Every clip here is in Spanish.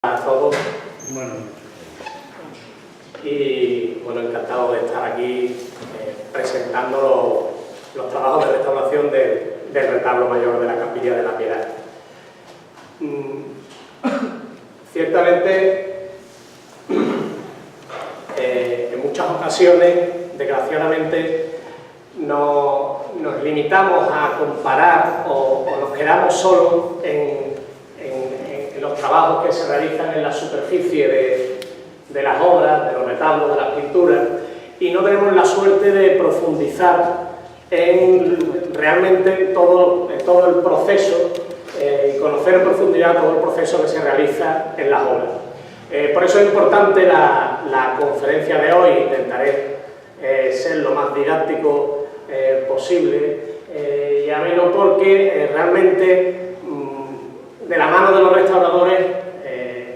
A todos. Bueno. Y bueno, encantado de estar aquí presentando los trabajos de restauración del retablo mayor de la Capilla de la Piedad. Ciertamente, en muchas ocasiones, desgraciadamente, nos limitamos a comparar o nos quedamos solo en los trabajos que se realizan en la superficie de las obras, de los retablos, de las pinturas, y no tenemos la suerte de profundizar en realmente todo el proceso y conocer en profundidad todo el proceso que se realiza en las obras. Por eso es importante la conferencia de hoy. Intentaré ser lo más didáctico posible, y a menos porque realmente de la mano de los restauradores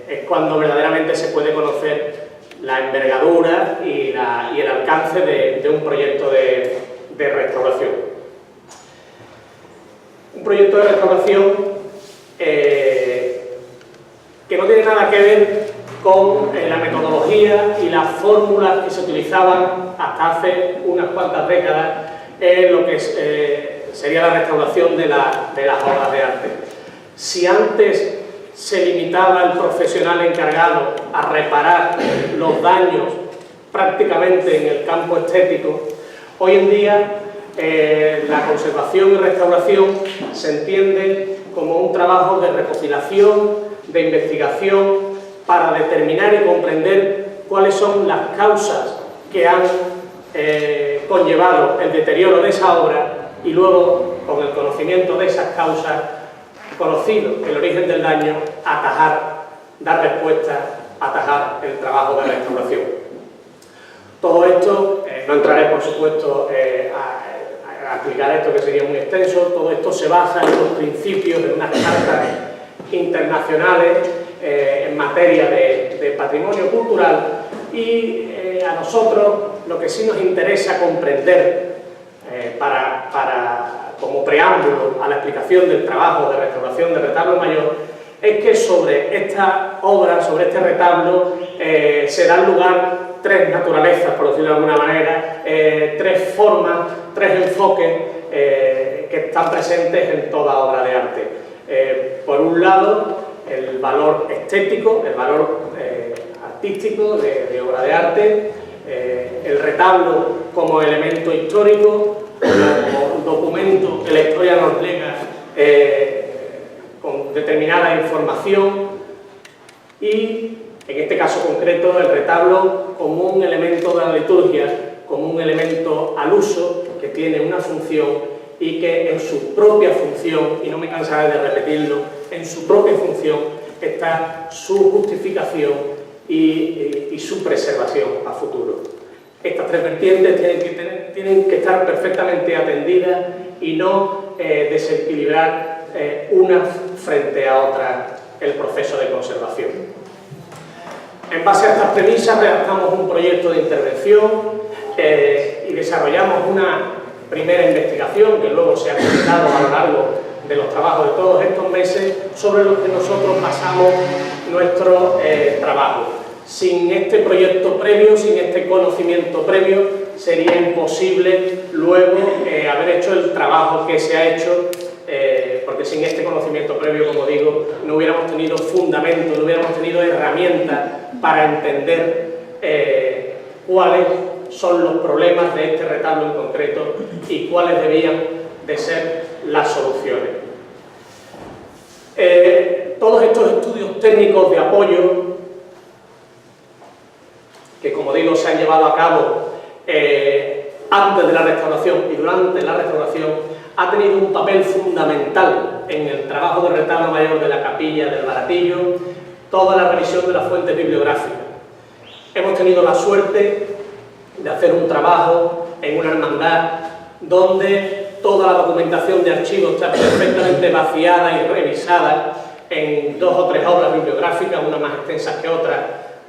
es cuando verdaderamente se puede conocer la envergadura y el alcance de un proyecto de restauración. Un proyecto de restauración que no tiene nada que ver con la metodología y las fórmulas que se utilizaban hasta hace unas cuantas décadas en lo que sería la restauración de las obras de arte. Si antes se limitaba el profesional encargado a reparar los daños prácticamente en el campo estético, hoy en día la conservación y restauración se entiende como un trabajo de recopilación, de investigación, para determinar y comprender cuáles son las causas que han conllevado el deterioro de esa obra, y luego, con el conocimiento de esas causas, conocido el origen del daño, atajar, dar respuesta, atajar el trabajo de restauración. Todo esto, no entraré por supuesto a explicar esto, que sería muy extenso. Todo esto se basa en los principios de unas cartas internacionales en materia de patrimonio cultural, y a nosotros lo que sí nos interesa comprender como preámbulo a la explicación del trabajo de restauración del retablo mayor, es que sobre esta obra, sobre este retablo, se dan lugar tres naturalezas, por decirlo de alguna manera, tres formas, tres enfoques que están presentes en toda obra de arte. Por un lado, el valor estético, el valor artístico de obra de arte, el retablo como elemento histórico, como documento que la historia nos lega con determinada información, y en este caso concreto el retablo como un elemento de la liturgia, como un elemento al uso que tiene una función, y que en su propia función, y no me cansaré de repetirlo, en su propia función está su justificación y su preservación a futuro. Estas tres vertientes tienen que estar perfectamente atendidas y no desequilibrar una frente a otra el proceso de conservación. En base a estas premisas redactamos un proyecto de intervención y desarrollamos una primera investigación que luego se ha completado a lo largo de los trabajos de todos estos meses, sobre los que nosotros basamos nuestro trabajo. Sin este proyecto previo, sin este conocimiento previo, sería imposible luego haber hecho el trabajo que se ha hecho, porque sin este conocimiento previo, como digo, no hubiéramos tenido fundamento, no hubiéramos tenido herramientas para entender cuáles son los problemas de este retablo en concreto y cuáles debían de ser las soluciones. Todos estos estudios técnicos de apoyo, que como digo se han llevado a cabo antes de la restauración y durante la restauración, ha tenido un papel fundamental en el trabajo de retablo mayor de la Capilla del Baratillo, toda la revisión de las fuentes bibliográficas. Hemos tenido la suerte de hacer un trabajo en una hermandad donde toda la documentación de archivos está perfectamente vaciada y revisada en 2 o 3 obras bibliográficas, unas más extensas que otras,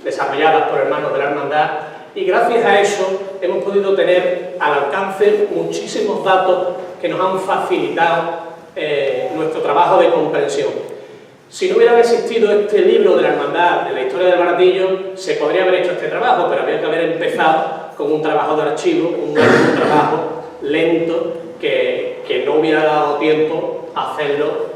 desarrolladas por hermanos de la hermandad, y gracias a eso hemos podido tener al alcance muchísimos datos que nos han facilitado nuestro trabajo de comprensión. Si no hubiera existido este libro de la hermandad, de la historia del Baratillo, se podría haber hecho este trabajo, pero había que haber empezado con un trabajo de archivo, un trabajo lento que no hubiera dado tiempo a hacerlo,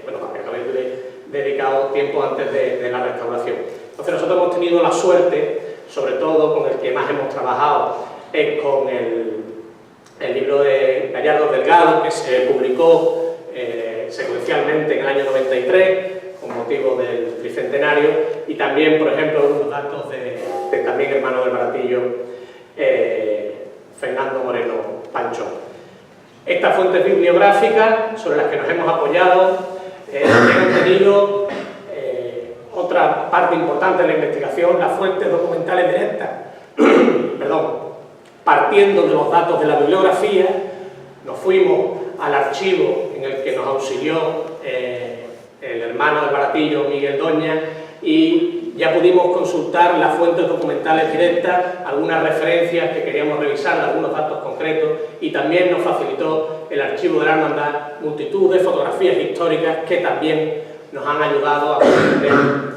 bueno, habría que haberle dedicado tiempo antes de la restauración. Entonces nosotros hemos tenido la suerte, sobre todo con el que más hemos trabajado, es con el libro de Gallardo Delgado, que se publicó secuencialmente en el año 93, con motivo del tricentenario, y también, por ejemplo, unos datos de también hermano del Baratillo, Fernando Moreno Panchón. Estas fuentes bibliográficas sobre las que nos hemos apoyado han tenido otra parte importante de la investigación, las fuentes documentales directas. Perdón. Partiendo de los datos de la bibliografía, nos fuimos al archivo en el que nos auxilió el hermano del Baratillo, Miguel Doña, y ya pudimos consultar las fuentes documentales directas, algunas referencias que queríamos revisar, algunos datos concretos, y también nos facilitó el archivo de la hermandad multitud de fotografías históricas que también nos han ayudado a comprender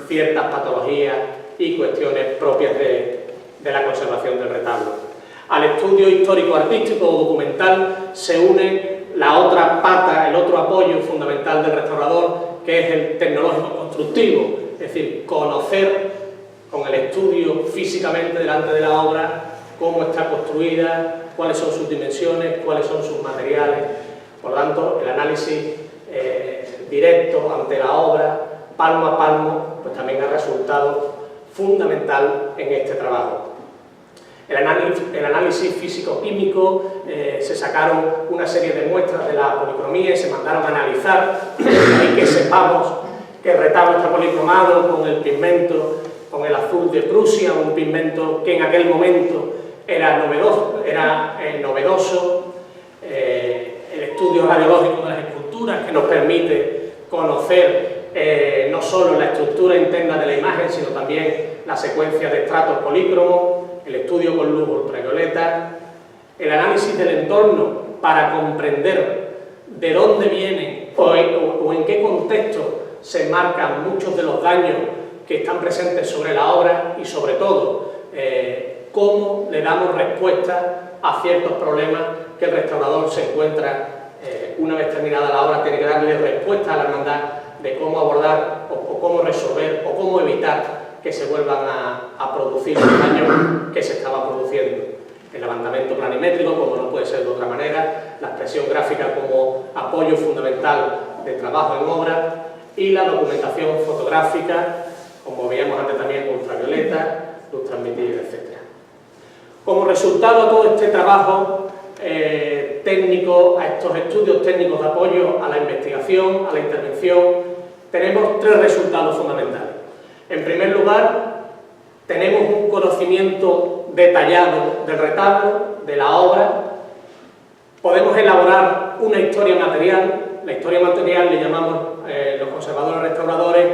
ciertas patologías y cuestiones propias de la conservación del retablo. Al estudio histórico-artístico o documental se une la otra pata, el otro apoyo fundamental del restaurador, que es el tecnológico-constructivo, es decir, conocer con el estudio físicamente delante de la obra cómo está construida, cuáles son sus dimensiones, cuáles son sus materiales. Por lo tanto, el análisis directo ante la obra, palmo a palmo, pues también ha resultado fundamental en este trabajo. El análisis físico-químico, se sacaron una serie de muestras de la policromía y se mandaron a analizar, y que sepamos que el retablo está policromado con el pigmento, con el azul de Prusia, un pigmento que en aquel momento era novedoso, el estudio radiológico de las esculturas que nos permite conocer no solo la estructura interna de la imagen, sino también la secuencia de estratos polícromos, el estudio con luz ultravioleta, el análisis del entorno para comprender de dónde vienen o en qué contexto se enmarcan muchos de los daños que están presentes sobre la obra y, sobre todo, cómo le damos respuesta a ciertos problemas que el restaurador se encuentra una vez terminada la obra, tiene que darle respuesta a la hermandad de cómo abordar o cómo resolver o cómo evitar que se vuelvan a producir los daños que se estaban produciendo. El levantamiento planimétrico, como no puede ser de otra manera, la expresión gráfica como apoyo fundamental de trabajo en obra y la documentación fotográfica, como veíamos antes también, ultravioleta, luz transmitida, etc. Como resultado de todo este trabajo técnico, a estos estudios técnicos de apoyo a la investigación, a la intervención, tenemos tres resultados fundamentales. En primer lugar, tenemos un conocimiento detallado del retablo, de la obra, podemos elaborar una historia material. La historia material le llamamos los conservadores restauradores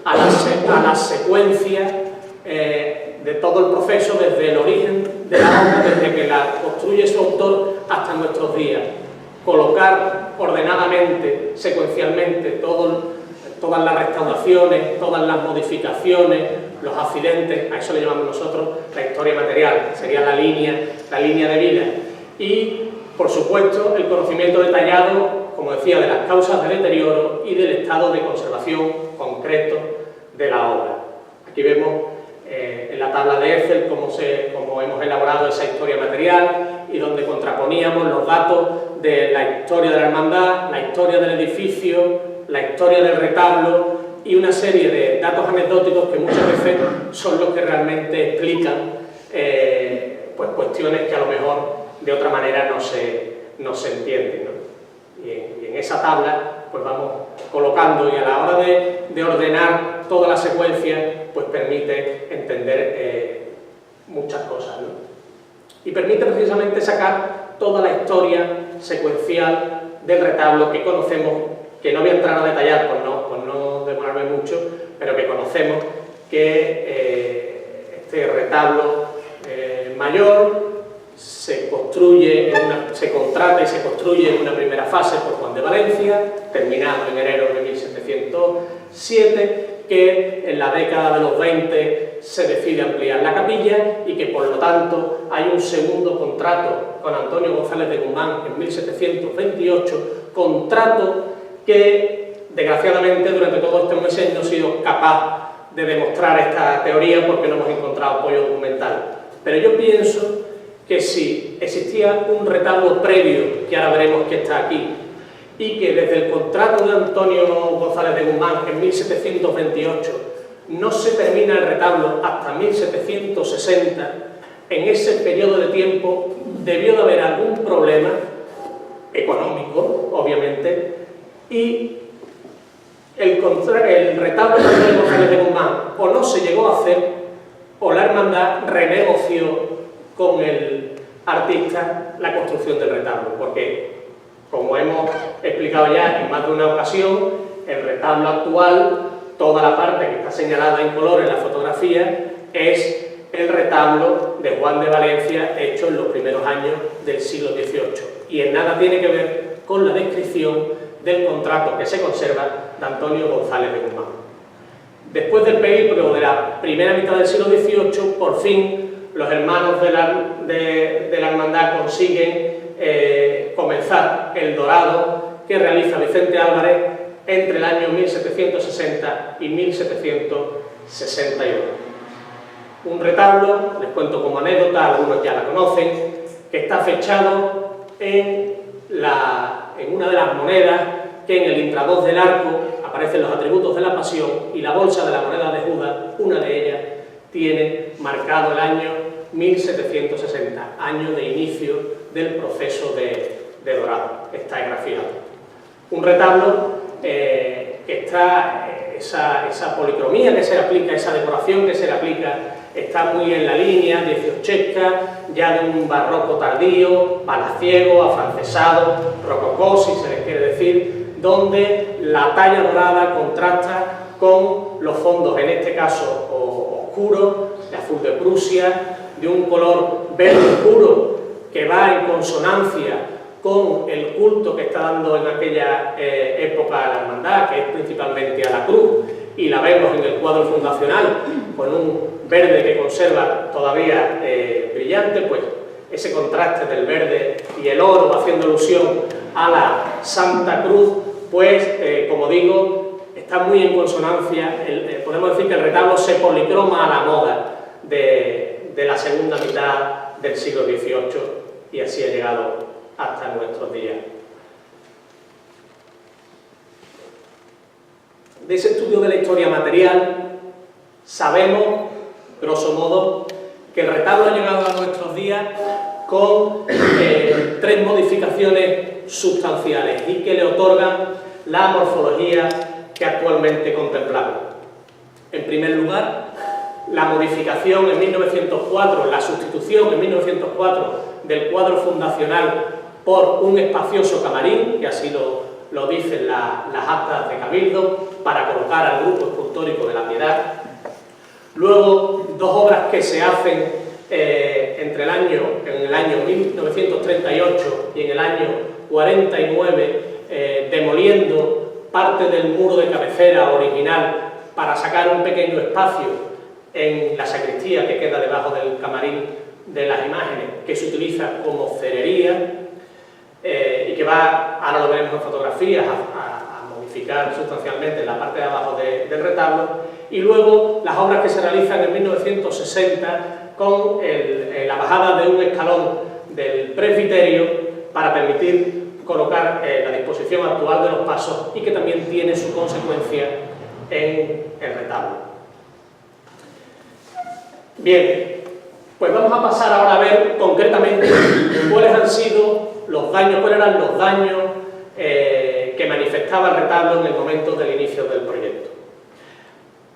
a la secuencia de todo el proceso, desde el origen de la obra, desde que la construye su autor hasta nuestros días. Colocar ordenadamente, secuencialmente, todas las restauraciones, todas las modificaciones, los accidentes, a eso le llamamos nosotros la historia material, sería la línea de vida. Y, por supuesto, el conocimiento detallado, como decía, de las causas del deterioro y del estado de conservación concreto de la obra. Aquí vemos en la tabla de Excel cómo hemos elaborado esa historia material y donde contraponíamos los datos de la historia de la hermandad, la historia del edificio, la historia del retablo y una serie de datos anecdóticos que muchas veces son los que realmente explican pues cuestiones que a lo mejor de otra manera no se entienden, ¿no? Y en esa tabla pues vamos colocando, y a la hora de ordenar toda la secuencia pues permite entender muchas cosas, ¿no? Y permite precisamente sacar toda la historia secuencial del retablo que conocemos, que no voy a entrar a detallar por no demorarme mucho, pero que conocemos que este retablo mayor se contrata y se construye en una primera fase por Juan de Valencia, terminado en enero de 1707, que en la década de los 20 se decide ampliar la capilla y que por lo tanto hay un segundo contrato con Antonio González de Guzmán en 1728, contrato que desgraciadamente durante todos estos meses no he sido capaz de demostrar esta teoría porque no hemos encontrado apoyo documental. Pero yo pienso que si existía un retablo previo, que ahora veremos que está aquí, y que desde el contrato de Antonio González de Guzmán en 1728 no se termina el retablo hasta 1760, en ese periodo de tiempo debió de haber algún problema económico, obviamente, y el retablo de Antonio González de Guzmán o no se llegó a hacer o la hermandad renegoció con el artista la construcción del retablo, porque, como hemos explicado ya en más de una ocasión, el retablo actual, toda la parte que está señalada en color en la fotografía, es el retablo de Juan de Valencia hecho en los primeros años del siglo XVIII, y en nada tiene que ver con la descripción del contrato que se conserva de Antonio González de Guzmán. Después del periplo de la primera mitad del siglo XVIII, por fin los hermanos de la hermandad consiguen comenzar el dorado que realiza Vicente Álvarez entre el año 1760 y 1761. Un retablo, les cuento como anécdota, algunos ya la conocen, que está fechado en una de las monedas que en el intradós del arco aparecen los atributos de la Pasión, y la bolsa de la moneda de Judas, una de ellas, tiene marcado el año 1760, año de inicio del proceso de dorado. Está grafiado. Un retablo que está, esa policromía que se le aplica, esa decoración que se le aplica, está muy en la línea dieciochesca, ya de un barroco tardío, palaciego, afrancesado, rococó, si se les quiere decir, donde la talla dorada contrasta con los fondos, en este caso oscuros, de azul de Prusia, de un color verde oscuro que va en consonancia con el culto que está dando en aquella época a la hermandad, que es principalmente a la cruz, y la vemos en el cuadro fundacional con un verde que conserva todavía brillante, pues ese contraste del verde y el oro haciendo alusión a la Santa Cruz, pues como digo, está muy en consonancia. Podemos decir que el retablo se policroma a la moda de la segunda mitad del siglo XVIII, y así ha llegado hasta nuestros días. De ese estudio de la historia material sabemos, grosso modo, que el retablo ha llegado a nuestros días con tres modificaciones sustanciales y que le otorgan la morfología que actualmente contemplamos. En primer lugar, la modificación en 1904, la sustitución en 1904 del cuadro fundacional por un espacioso camarín, que así lo dicen las actas de Cabildo, para colocar al grupo escultórico de la Piedad. Luego, dos obras que se hacen en el año 1938 y en el año 49, demoliendo parte del muro de cabecera original para sacar un pequeño espacio en la sacristía que queda debajo del camarín de las imágenes, que se utiliza como cerería y que va, ahora lo veremos en fotografías, a modificar sustancialmente la parte de abajo del retablo. Y luego las obras que se realizan en 1960 con la bajada de un escalón del presbiterio para permitir colocar la disposición actual de los pasos, y que también tiene su consecuencia en el retablo. Bien, pues vamos a pasar ahora a ver concretamente cuáles eran los daños que manifestaba el retablo en el momento del inicio del proyecto.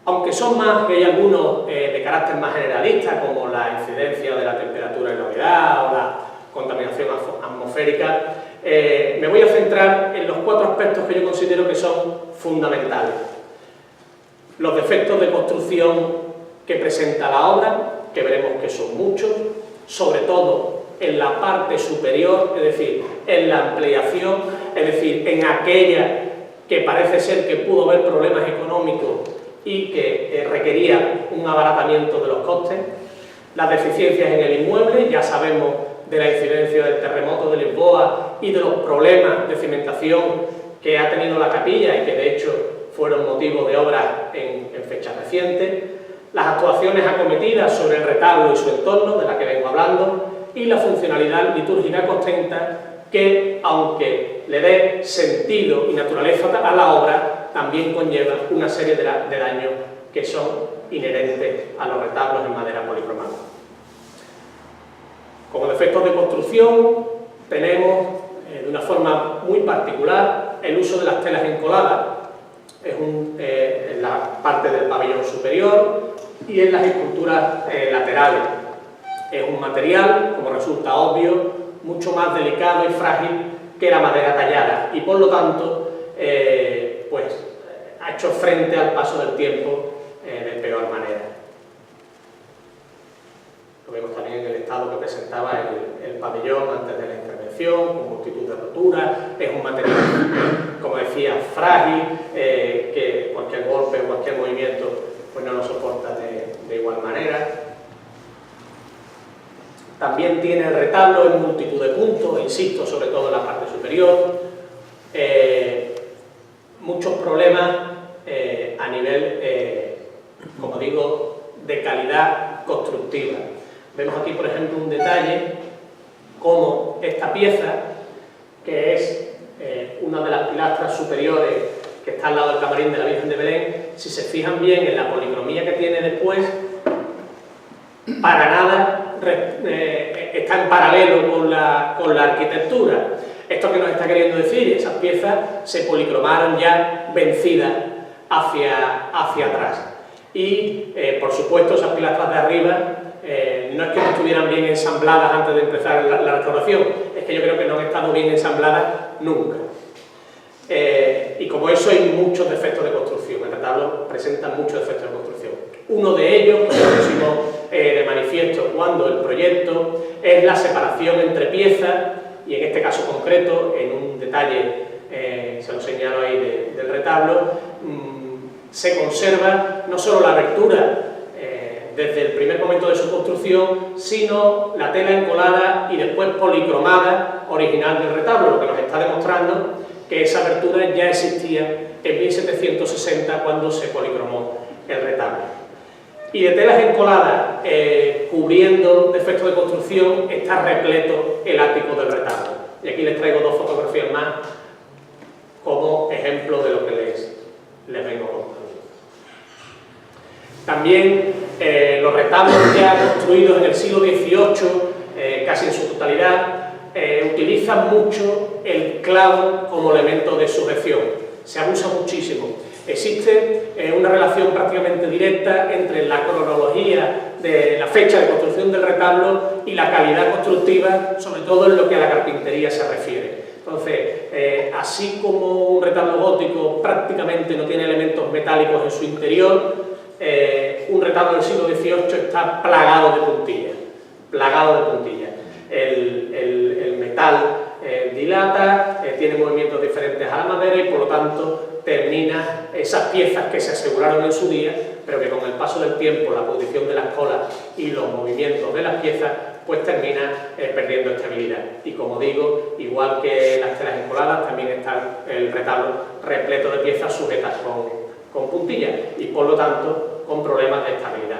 Aunque son más, que hay algunos de carácter más generalista, como la incidencia de la temperatura en la humedad o la contaminación atmosférica, me voy a centrar en los cuatro aspectos que yo considero que son fundamentales. Los defectos de construcción que presenta la obra, que veremos que son muchos, sobre todo en la parte superior, es decir, en la ampliación, es decir, en aquella que parece ser que pudo haber problemas económicos y que requería un abaratamiento de los costes. Las deficiencias en el inmueble, ya sabemos de la incidencia del terremoto de Lisboa y de los problemas de cimentación que ha tenido la capilla y que de hecho fueron motivo de obras en fechas recientes, las actuaciones acometidas sobre el retablo y su entorno, de la que vengo hablando, y la funcionalidad litúrgica que ostenta, que, aunque le dé sentido y naturaleza a la obra, también conlleva una serie de daños que son inherentes a los retablos en madera policromada. Como defectos de construcción tenemos, de una forma muy particular, el uso de las telas encoladas. Es en la parte del pabellón superior y en las esculturas laterales. Es un material, como resulta obvio, mucho más delicado y frágil que la madera tallada y, por lo tanto, pues, ha hecho frente al paso del tiempo de peor manera. Lo vemos también en el estado que presentaba el pabellón antes de la intervención, con multitud de roturas. Es un material, como decía, frágil, que cualquier golpe o cualquier movimiento pues no lo soporta de igual manera. También tiene el retablo en multitud de puntos, insisto, sobre todo en la parte superior. Muchos problemas a nivel, como digo, de calidad constructiva. Vemos aquí, por ejemplo, un detalle, como esta pieza, que es una de las pilastras superiores que está al lado del camarín de la Virgen de Belén, si se fijan bien en la policromía que tiene después, para nada está en paralelo con la arquitectura. ¿Esto que nos está queriendo decir? Esas piezas se policromaron ya vencidas hacia atrás. Y, por supuesto, esas pilastras de arriba no es que no estuvieran bien ensambladas antes de empezar la restauración, es que yo creo que no han estado bien ensambladas nunca. Y como eso hay muchos defectos de construcción, el retablo presenta muchos defectos de construcción. Uno de ellos, que lo pusimos de manifiesto cuando el proyecto, es la separación entre piezas, y en este caso concreto, en un detalle, se lo señalo ahí del retablo, se conserva no solo la abertura desde el primer momento de su construcción, sino la tela encolada y después policromada original del retablo, lo que nos está demostrando que esa abertura ya existía en 1760 cuando se policromó el retablo. Y de telas encoladas cubriendo defectos de construcción está repleto el ático del retablo. Y aquí les traigo dos fotografías más como ejemplo de lo que les vengo contando. También los retablos ya construidos en el siglo XVIII, casi en su totalidad, utilizan mucho el clavo como elemento de sujeción. Se abusa muchísimo. Existe una relación prácticamente directa entre la cronología de la fecha de construcción del retablo y la calidad constructiva, sobre todo en lo que a la carpintería se refiere. Entonces, así como un retablo gótico prácticamente no tiene elementos metálicos en su interior, un retablo del siglo XVIII está plagado de puntillas. El metal dilata, tiene movimientos diferentes a la madera y por lo tanto termina esas piezas que se aseguraron en su día, pero que con el paso del tiempo, la posición de las colas y los movimientos de las piezas, pues termina perdiendo estabilidad. Y como digo, igual que las telas encoladas, también está el retablo repleto de piezas sujetas con puntillas y por lo tanto con problemas de estabilidad.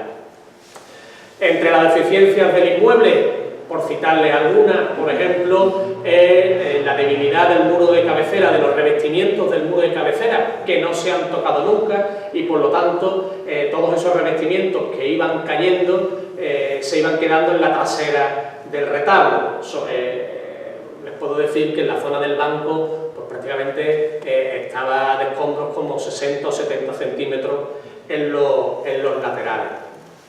Entre las deficiencias del inmueble, por citarle algunas, por ejemplo, la debilidad del muro de cabecera, de los revestimientos del muro de cabecera, que no se han tocado nunca y por lo tanto todos esos revestimientos que iban cayendo se iban quedando en la trasera del retablo. Les puedo decir que en la zona del banco pues prácticamente estaba de escombros como 60 o 70 centímetros en los laterales.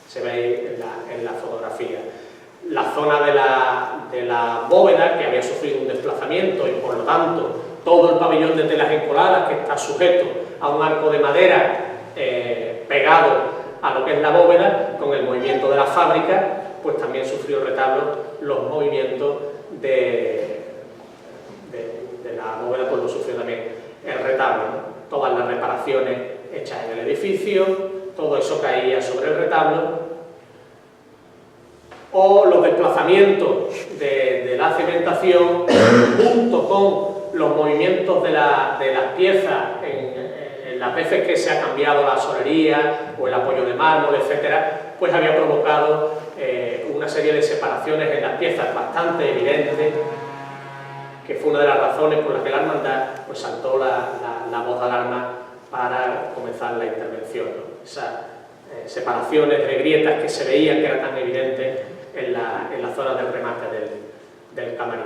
Se ve en la fotografía. La zona de la bóveda, que había sufrido un desplazamiento y por lo tanto todo el pabellón de telas encoladas, que está sujeto a un arco de madera pegado a lo que es la bóveda, con el movimiento de la fábrica, pues también sufrió el retablo los movimientos de la bóveda, pues lo sufrió también el retablo, ¿no? Todas las reparaciones hechas en el edificio, todo eso caía sobre el retablo, o los desplazamientos de la cimentación junto con los movimientos de las piezas en las veces que se ha cambiado la solería o el apoyo de mármol, etcétera, pues había provocado una serie de separaciones en las piezas bastante evidentes, que fue una de las razones por las que la hermandad pues saltó la voz de alarma para comenzar la intervención, ¿no? Esas separaciones de grietas que se veían, que eran tan evidentes en la zona del remate del camarín.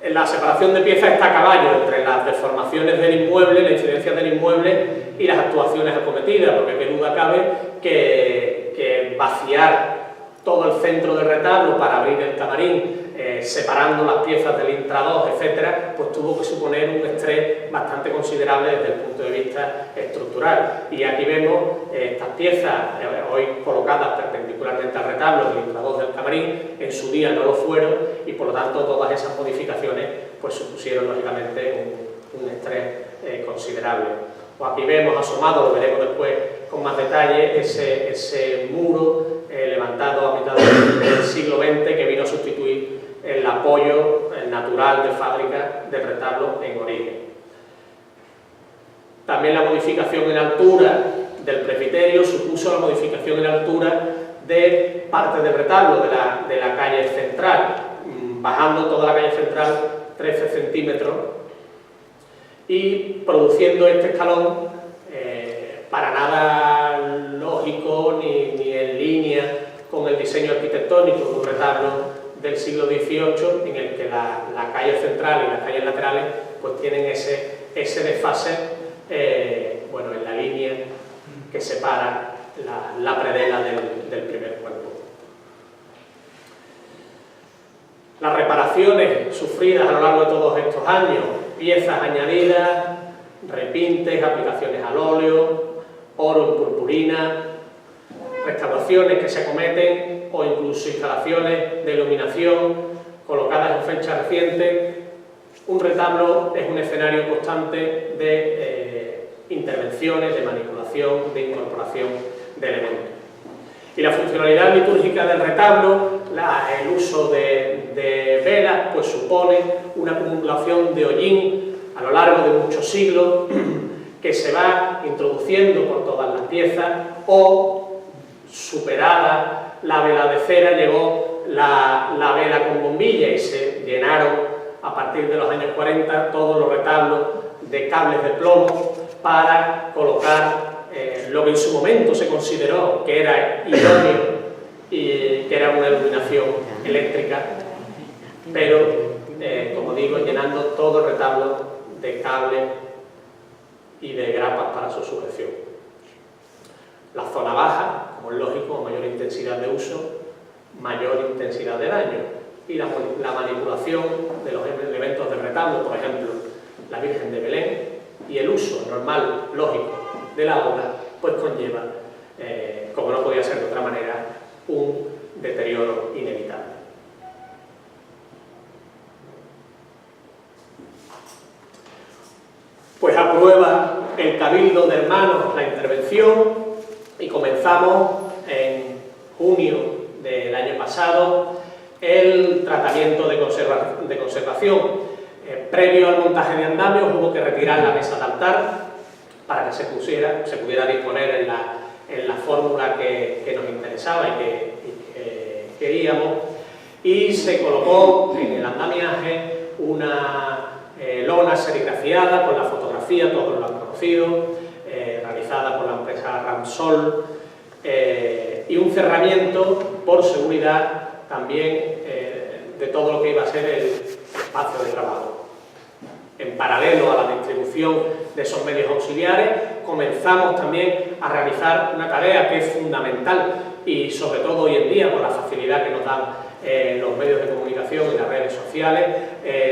La separación de piezas está a caballo entre las deformaciones del inmueble, la incidencia del inmueble y las actuaciones acometidas, porque qué duda cabe que vaciar todo el centro del retablo para abrir el camarín, separando las piezas del intradós, etcétera, pues tuvo que suponer un estrés bastante considerable desde el punto de vista estructural. Y aquí vemos estas piezas hoy colocadas perpendicularmente al retablo del intradós del camarín, en su día no lo fueron, y por lo tanto todas esas modificaciones pues supusieron lógicamente un estrés considerable. O aquí vemos asomado, lo veremos después con más detalle, ese muro levantado a mitad del siglo XX que vino a sustituir el apoyo natural de fábrica del retablo en origen. También la modificación en altura del presbiterio supuso la modificación en altura de parte del retablo de la calle central, bajando toda la calle central 13 centímetros y produciendo este escalón para nada lógico ni en línea con el diseño arquitectónico de un retablo del siglo XVIII, en el que la calle central y las calles laterales pues tienen ese desfase bueno, en la línea que separa la predela del primer cuerpo. Las reparaciones sufridas a lo largo de todos estos años, piezas añadidas, repintes, aplicaciones al óleo, oro en purpurina, restauraciones que se acometen o incluso instalaciones de iluminación colocadas en fecha reciente. Un retablo es un escenario constante de intervenciones, de manipulación, de incorporación de elementos. Y la funcionalidad litúrgica del retablo, el uso de velas, pues supone una acumulación de hollín a lo largo de muchos siglos que se va introduciendo por todas las piezas, o superada la vela de cera llegó la vela con bombilla y se llenaron a partir de los años 40 todos los retablos de cables de plomo para colocar lo que en su momento se consideró que era idóneo y que era una iluminación eléctrica, pero como digo, llenando todo el retablo de cables y de grapas para su sujeción. La zona baja, como es lógico, mayor intensidad de uso, mayor intensidad de daño, y la manipulación de los elementos del retablo, por ejemplo, la Virgen de Belén, y el uso normal, lógico, de la obra, pues conlleva, como no podía ser de otra manera, un deterioro inevitable. Pues aprueba el Cabildo de Hermanos la intervención y comenzamos en junio del año pasado el tratamiento de conservación. Previo al montaje de andamios hubo que retirar la mesa de altar para que se pudiera disponer en la fórmula que nos interesaba y que queríamos, y se colocó en el andamiaje una lona serigrafiada con la fotografía, todos lo han conocido, realizada por la empresa Ramsol, y un cerramiento por seguridad también de todo lo que iba a ser el espacio de trabajo. En paralelo a la distribución de esos medios auxiliares, comenzamos también a realizar una tarea que es fundamental y sobre todo hoy en día, por la facilidad que nos dan los medios de comunicación y las redes sociales,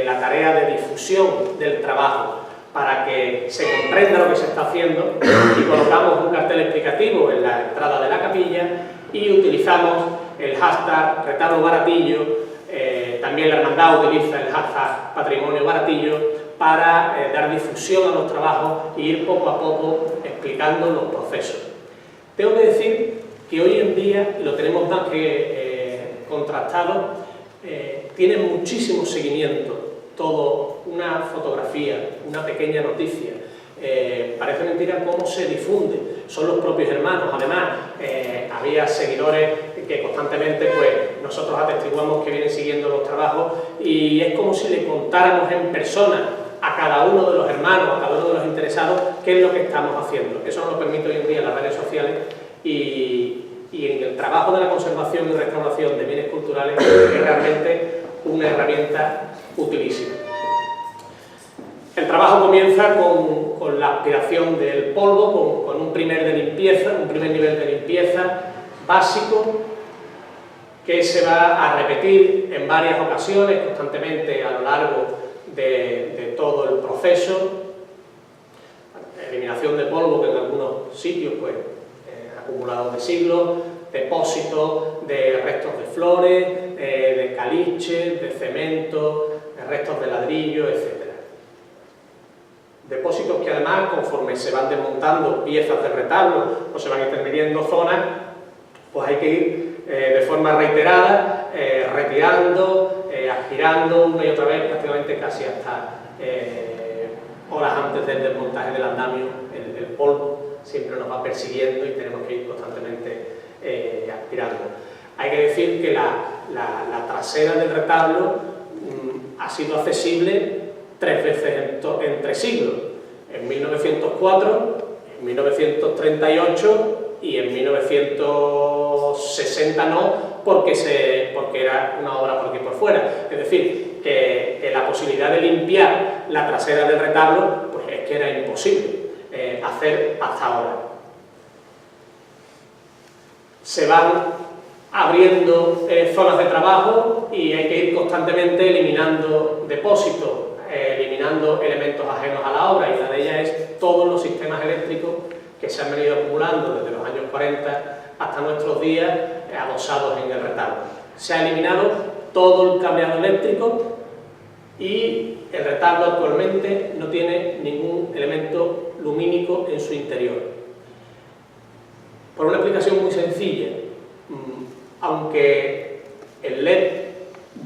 la tarea de difusión del trabajo, para que se comprenda lo que se está haciendo, y colocamos un cartel explicativo en la entrada de la capilla y utilizamos el hashtag retablo baratillo. También la hermandad utiliza el hashtag patrimonio baratillo para dar difusión a los trabajos e ir poco a poco explicando los procesos. Tengo que decir que hoy en día, y lo tenemos más que contrastado, tiene muchísimo seguimiento todo, una fotografía, una pequeña noticia. Parece mentira cómo se difunde, son los propios hermanos. Además, había seguidores que constantemente pues, nosotros atestiguamos que vienen siguiendo los trabajos, y es como si le contáramos en persona a cada uno de los hermanos, a cada uno de los interesados, qué es lo que estamos haciendo. Eso nos lo permite hoy en día las redes sociales, y en el trabajo de la conservación y restauración de bienes culturales es realmente una herramienta utilísima. El trabajo comienza con la aspiración del polvo, con un primer nivel de limpieza básico, que se va a repetir en varias ocasiones, constantemente a lo largo de todo el proceso. Eliminación de polvo, que en algunos sitios pues, acumulados de siglos, depósitos de restos de flores, de caliche, de cemento, de restos de ladrillo, etc. Depósitos que además, conforme se van desmontando piezas del retablo o se van interviniendo zonas, pues hay que ir de forma reiterada, retirando, aspirando una y otra vez, prácticamente casi hasta horas antes del desmontaje del andamio. El polvo siempre nos va persiguiendo y tenemos que ir constantemente aspirando. Hay que decir que la trasera del retablo ha sido accesible 3 veces en 3 siglos, en 1904, en 1938 y en 1960 no, porque era una obra por aquí por fuera. Es decir, que la posibilidad de limpiar la trasera del retablo, pues es que era imposible hacer hasta ahora. Se van abriendo zonas de trabajo y hay que ir constantemente eliminando depósitos, eliminando elementos ajenos a la obra, y una de ellas es todos los sistemas eléctricos que se han venido acumulando desde los años 40 hasta nuestros días, adosados en el retablo. Se ha eliminado todo el cableado eléctrico y el retablo actualmente no tiene ningún elemento lumínico en su interior. Por una explicación muy sencilla, aunque el LED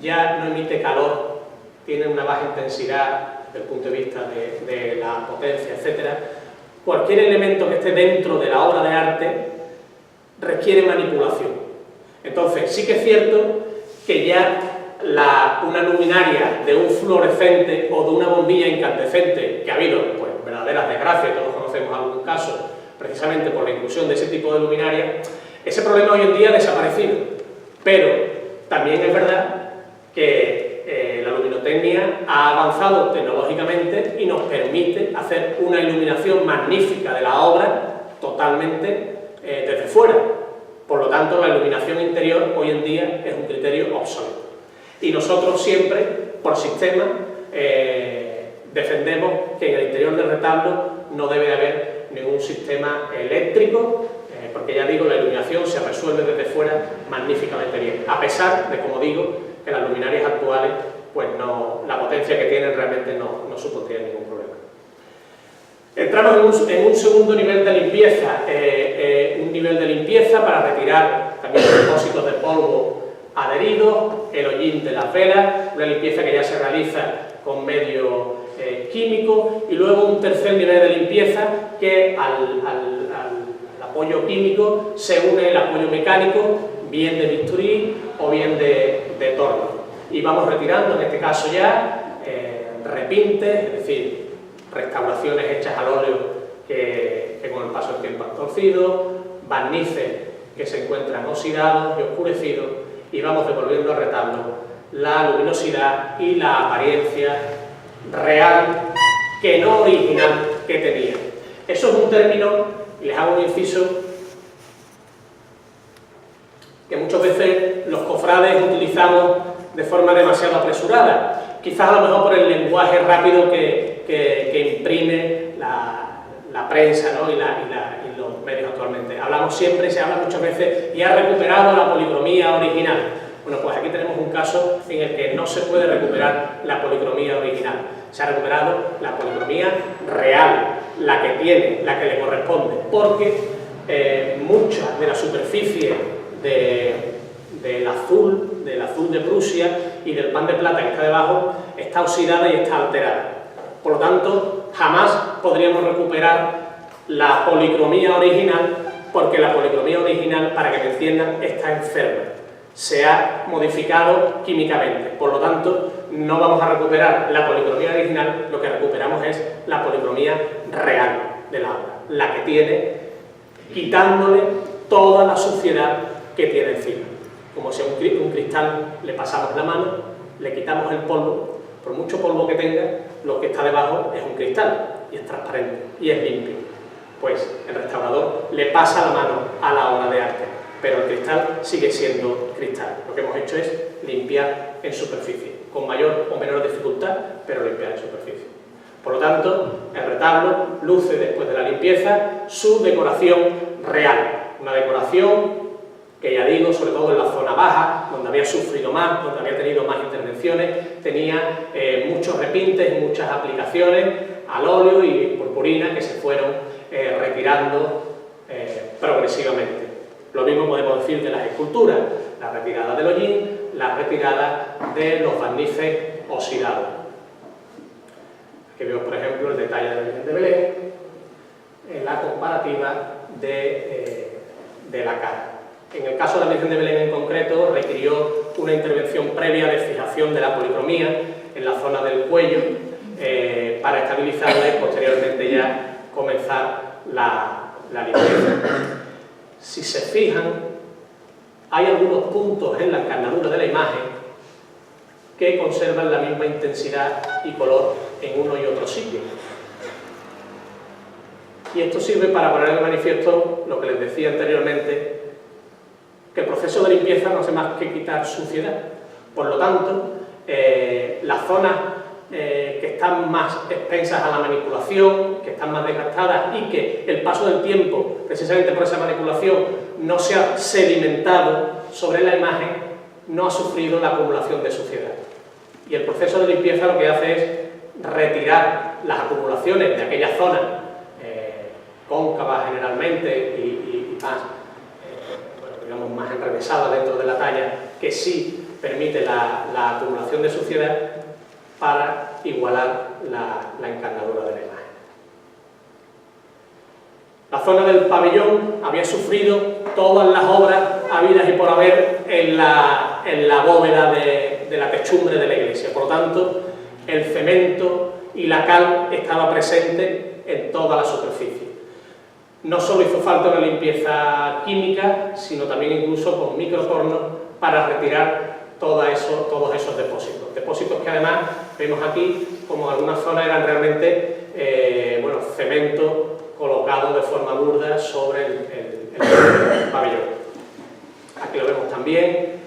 ya no emite calor, tiene una baja intensidad desde el punto de vista de la potencia, etc., cualquier elemento que esté dentro de la obra de arte requiere manipulación. Entonces, sí que es cierto que ya una luminaria de un fluorescente o de una bombilla incandescente, que ha habido pues, verdaderas desgracias, todos conocemos algún caso, precisamente por la inclusión de ese tipo de luminaria, ese problema hoy en día ha desaparecido. Pero también es verdad que la luminotecnia ha avanzado tecnológicamente y nos permite hacer una iluminación magnífica de la obra totalmente desde fuera. Por lo tanto, la iluminación interior hoy en día es un criterio obsoleto. Y nosotros siempre, por sistema, defendemos que en el interior del retablo no debe haber ningún sistema eléctrico, porque ya digo, la iluminación se resuelve desde fuera magníficamente bien, a pesar de, como digo, que las luminarias actuales, pues no, la potencia que tienen realmente no supondría ningún problema. Entramos en un segundo nivel de limpieza, un nivel de limpieza para retirar también los depósitos de polvo adheridos, el hollín de las velas, una limpieza que ya se realiza con medio químico, y luego un tercer nivel de limpieza que al apoyo químico se une el apoyo mecánico, bien de bisturí o bien de torno. Y vamos retirando, en este caso ya, repintes, es decir, restauraciones hechas al óleo que con el paso del tiempo han torcido, barnices que se encuentran oxidados y oscurecidos, y vamos devolviendo al retablo la luminosidad y la apariencia real, que no original, que tenía. Eso es un término, y les hago un inciso, que muchas veces los cofrades utilizamos de forma demasiado apresurada. quizás a lo mejor por el lenguaje rápido que imprime la prensa, ¿no? y los medios actualmente. Hablamos siempre, se habla muchas veces, y ha recuperado la policromía original. Bueno, pues aquí tenemos un caso en el que no se puede recuperar la policromía original. Se ha recuperado la policromía real, la que tiene, la que le corresponde, porque mucha de la superficie del azul de Prusia y del pan de plata que está debajo está oxidada y está alterada. Por lo tanto, jamás podríamos recuperar la policromía original, porque la policromía original, para que me entiendan, está enferma. Se ha modificado químicamente. Por lo tanto, no vamos a recuperar la policromía original, lo que recuperamos es la policromía real de la obra, la que tiene, quitándole toda la suciedad que tiene encima. Como si a un cristal le pasamos la mano, le quitamos el polvo, por mucho polvo que tenga, lo que está debajo es un cristal, y es transparente, y es limpio. Pues el restaurador le pasa la mano a la obra de arte, pero el cristal sigue siendo cristal. Lo que hemos hecho es limpiar en superficie, con mayor o menor dificultad, pero limpiar en superficie. Por lo tanto, el retablo luce, después de la limpieza, su decoración real. Una decoración que, ya digo, sobre todo en la zona baja, donde había sufrido más, donde había tenido más intervenciones, tenía muchos repintes, muchas aplicaciones al óleo y purpurina que se fueron retirando progresivamente. Lo mismo podemos decir de las esculturas, la retirada del hollín, la retirada de los barnices oxidados. Aquí vemos, por ejemplo, el detalle de la Virgen de Belén, en la comparativa de la cara. En el caso de la Virgen de Belén en concreto, requirió una intervención previa de fijación de la policromía en la zona del cuello para estabilizarla y posteriormente ya comenzar la limpieza. Si se fijan, hay algunos puntos en la encarnadura de la imagen que conservan la misma intensidad y color en uno y otro sitio. Y esto sirve para poner de manifiesto lo que les decía anteriormente, que el proceso de limpieza no hace más que quitar suciedad. Por lo tanto, las zonas que están más expensas a la manipulación, que están más desgastadas y que el paso del tiempo, precisamente por esa manipulación, no se ha sedimentado sobre la imagen, no ha sufrido la acumulación de suciedad. Y el proceso de limpieza lo que hace es retirar las acumulaciones de aquellas zonas cóncavas generalmente y más, digamos, más enrevesadas dentro de la talla, que sí permite la acumulación de suciedad para igualar la encarnadura de la imagen. La zona del pabellón había sufrido todas las obras habidas y por haber en la bóveda de la techumbre de la iglesia. Por lo tanto, el cemento y la cal estaba presente en toda la superficie. No solo hizo falta una limpieza química, sino también incluso con microtornos para retirar todos esos depósitos. Depósitos que además vemos aquí como en algunas zonas eran realmente cemento colocado de forma burda sobre el pabellón. Aquí lo vemos también,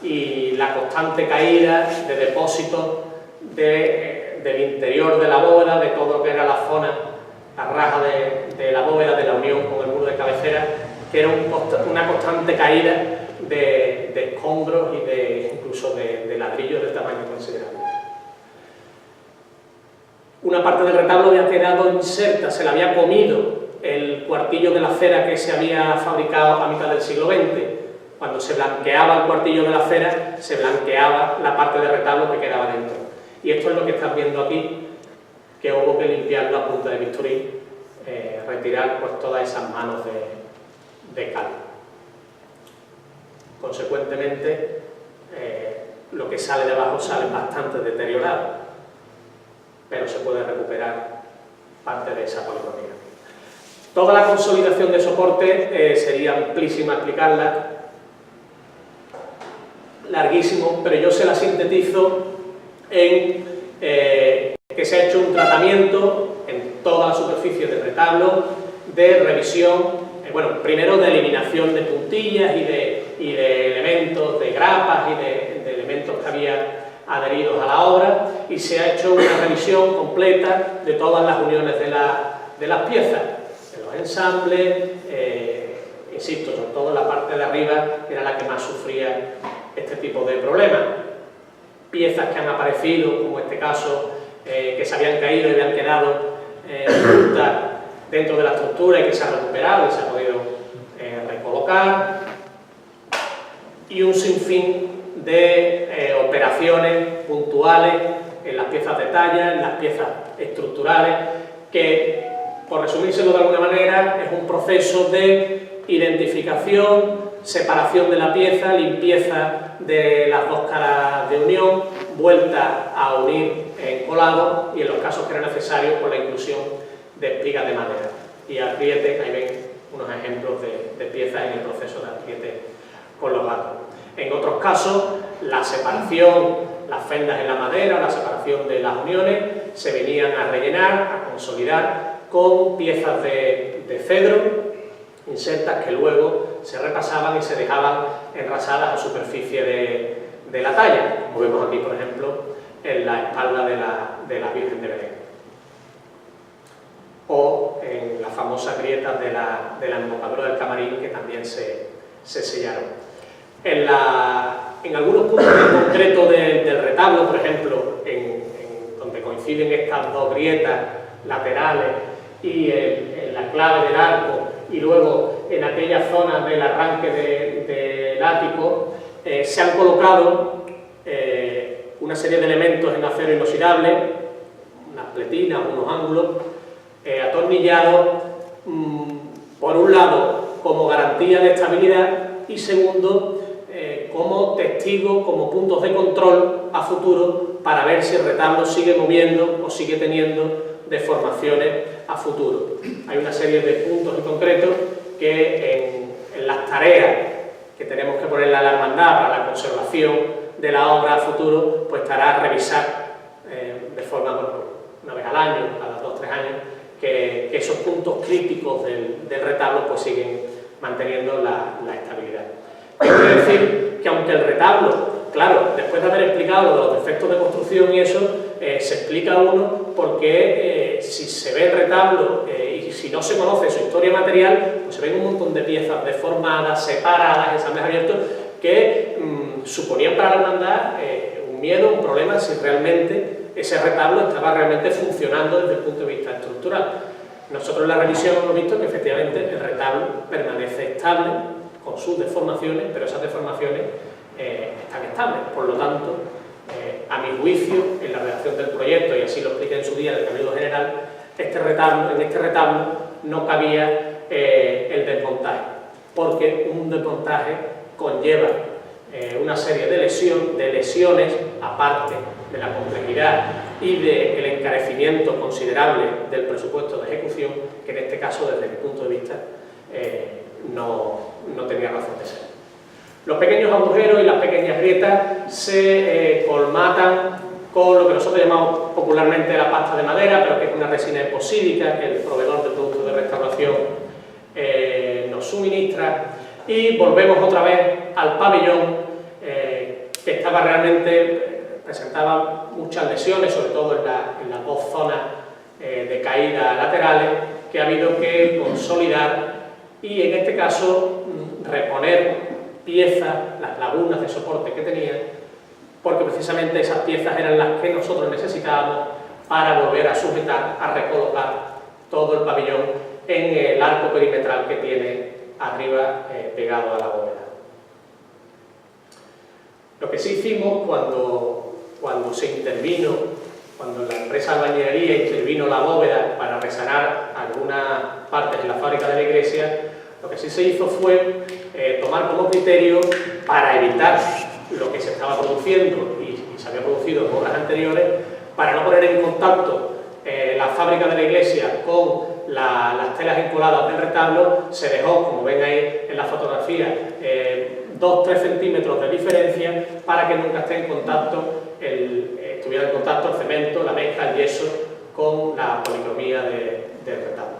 y la constante caída de depósitos del interior de la bóveda, de todo lo que era la zona, la raja de la bóveda de la unión con el muro de cabecera, que era una constante caída de escombros y incluso de ladrillos de tamaño considerable. Una parte del retablo había quedado inserta, se la había comido el cuartillo de la cera que se había fabricado a mitad del siglo XX. Cuando se blanqueaba el cuartillo de la cera, se blanqueaba la parte del retablo que quedaba dentro. Y esto es lo que estás viendo aquí, que hubo que limpiarlo a punta de bisturí, retirar pues todas esas manos de cal. Consecuentemente, lo que sale de abajo sale bastante deteriorado, pero se puede recuperar parte de esa policromía. Toda la consolidación de soporte sería amplísima explicarla, larguísimo, pero yo se la sintetizo en que se ha hecho un tratamiento en toda la superficie del retablo de revisión, primero de eliminación de puntillas y de elementos, de grapas y de elementos que había adheridos a la obra, y se ha hecho una revisión completa de todas las uniones de las piezas, de los ensambles, insisto, sobre todo la parte de arriba era la que más sufría este tipo de problemas. Piezas que han aparecido, como en este caso, que se habían caído y habían quedado ocultas dentro de la estructura y que se han recuperado y se ha podido recolocar, y un sinfín de operaciones puntuales en las piezas de talla, en las piezas estructurales, que, por resumírselo de alguna manera, es un proceso de identificación, separación de la pieza, limpieza de las dos caras de unión, vuelta a unir en colado y, en los casos que era necesario, con la inclusión de espigas de madera. Y apriete, ahí ven unos ejemplos de piezas en el proceso de apriete con los gatos. En otros casos, la separación, las fendas en la madera, la separación de las uniones, se venían a rellenar, a consolidar con piezas de cedro, insertas que luego se repasaban y se dejaban enrasadas a superficie de la talla, como vemos aquí, por ejemplo, en la espalda de la Virgen de Belén, o en las famosas grietas de la embocadura del camarín, que también se sellaron. En algunos puntos en concreto del retablo, por ejemplo, donde coinciden estas dos grietas laterales y en la clave del arco, y luego en aquellas zonas del arranque del ático, se han colocado una serie de elementos en acero inoxidable, unas pletinas, unos ángulos, atornillados, por un lado como garantía de estabilidad, y segundo como testigo, como puntos de control a futuro, para ver si el retablo sigue moviendo o sigue teniendo deformaciones a futuro. Hay una serie de puntos en concreto que en las tareas que tenemos que ponerle a la hermandad para la conservación de la obra a futuro, pues estará a revisar de forma, bueno, una vez al año, cada 2 o 3 años, que esos puntos críticos del retablo pues siguen manteniendo la estabilidad. Quiere decir que aunque el retablo, claro, después de haber explicado los defectos de construcción y eso, se explica uno porque si se ve el retablo y si no se conoce su historia material, pues se ven un montón de piezas deformadas, separadas, ensambles abiertos, que suponían para la hermandad un miedo, un problema, si realmente ese retablo estaba realmente funcionando desde el punto de vista estructural. Nosotros en la revisión hemos visto que efectivamente el retablo permanece estable con sus deformaciones, pero esas deformaciones están estables. Por lo tanto, a mi juicio, en la redacción del proyecto, y así lo expliqué en su día en el Cabildo General, en este retablo no cabía el desmontaje, porque un desmontaje conlleva una serie de lesiones, aparte de la complejidad y del encarecimiento considerable del presupuesto de ejecución, que en este caso, desde mi punto de vista, no tenía razón de ser. Los pequeños agujeros y las pequeñas grietas se colmatan con lo que nosotros llamamos popularmente la pasta de madera, pero que es una resina eposídica que el proveedor de productos de restauración nos suministra, y volvemos otra vez al pabellón, que estaba realmente, presentaba muchas lesiones, sobre todo en las dos zonas de caída laterales, que ha habido que consolidar y, en este caso, reponer piezas, las lagunas de soporte que tenían, porque precisamente esas piezas eran las que nosotros necesitábamos para volver a sujetar, a recolocar todo el pabellón en el arco perimetral que tiene arriba pegado a la bóveda. Lo que sí hicimos cuando se intervino, cuando la empresa de albañilería intervino la bóveda para resanar algunas partes de la fábrica de la iglesia, lo que sí se hizo fue tomar como criterio, para evitar lo que se estaba produciendo y se había producido en obras anteriores, para no poner en contacto la fábrica de la iglesia con las telas encoladas del retablo, se dejó, como ven ahí en la fotografía, 2-3 centímetros de diferencia para que nunca esté en contacto estuviera en contacto el cemento, la mezcla, el yeso con la policromía del retablo.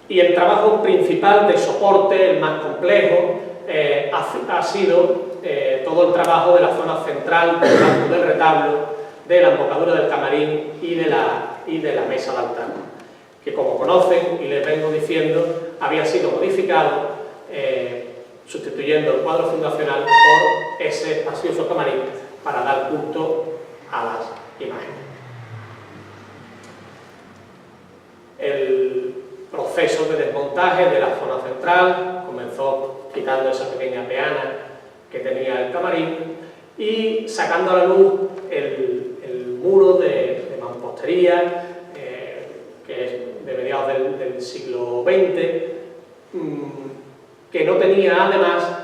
Y el trabajo principal de soporte, el más complejo, ha sido todo el trabajo de la zona central del retablo, de la embocadura del camarín y de la mesa de altar, que como conocen y les vengo diciendo, había sido modificado sustituyendo el cuadro fundacional por ese espacioso camarín para dar culto a las imágenes. El proceso de desmontaje de la zona central comenzó quitando esa pequeña peana que tenía el camarín y sacando a la luz el muro de mampostería, que es de mediados del siglo XX, que no tenía, además,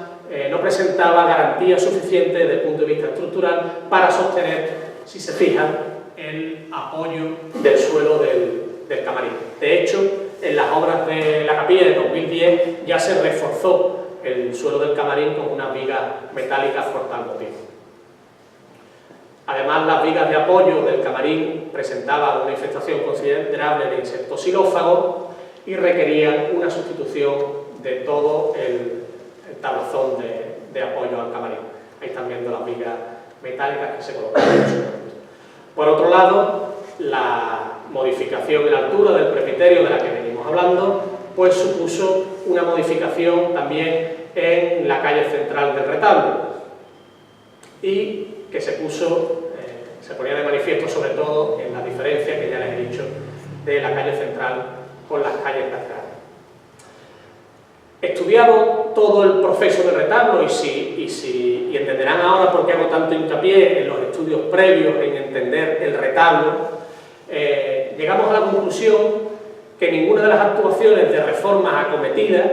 no presentaba garantía suficiente desde el punto de vista estructural para sostener, si se fijan, el apoyo del suelo del camarín. De hecho, en las obras de la capilla de 2010 ya se reforzó el suelo del camarín con unas vigas metálicas cortadas al motivo. Además, las vigas de apoyo del camarín presentaban una infestación considerable de insectos xilófagos y requerían una sustitución de todo el tablazón de apoyo al camarín. Ahí están viendo las vigas metálicas que se colocaron en el suelo. Por otro lado, la modificación en la altura del presbiterio de la que venimos hablando, pues supuso una modificación también en la calle central del retablo y que se ponía de manifiesto sobre todo en la diferencia que ya les he dicho de la calle central con las calles laterales. Estudiado todo el proceso del retablo y entenderán ahora por qué hago tanto hincapié en los estudios previos en entender el retablo, llegamos a la conclusión que ninguna de las actuaciones de reformas acometidas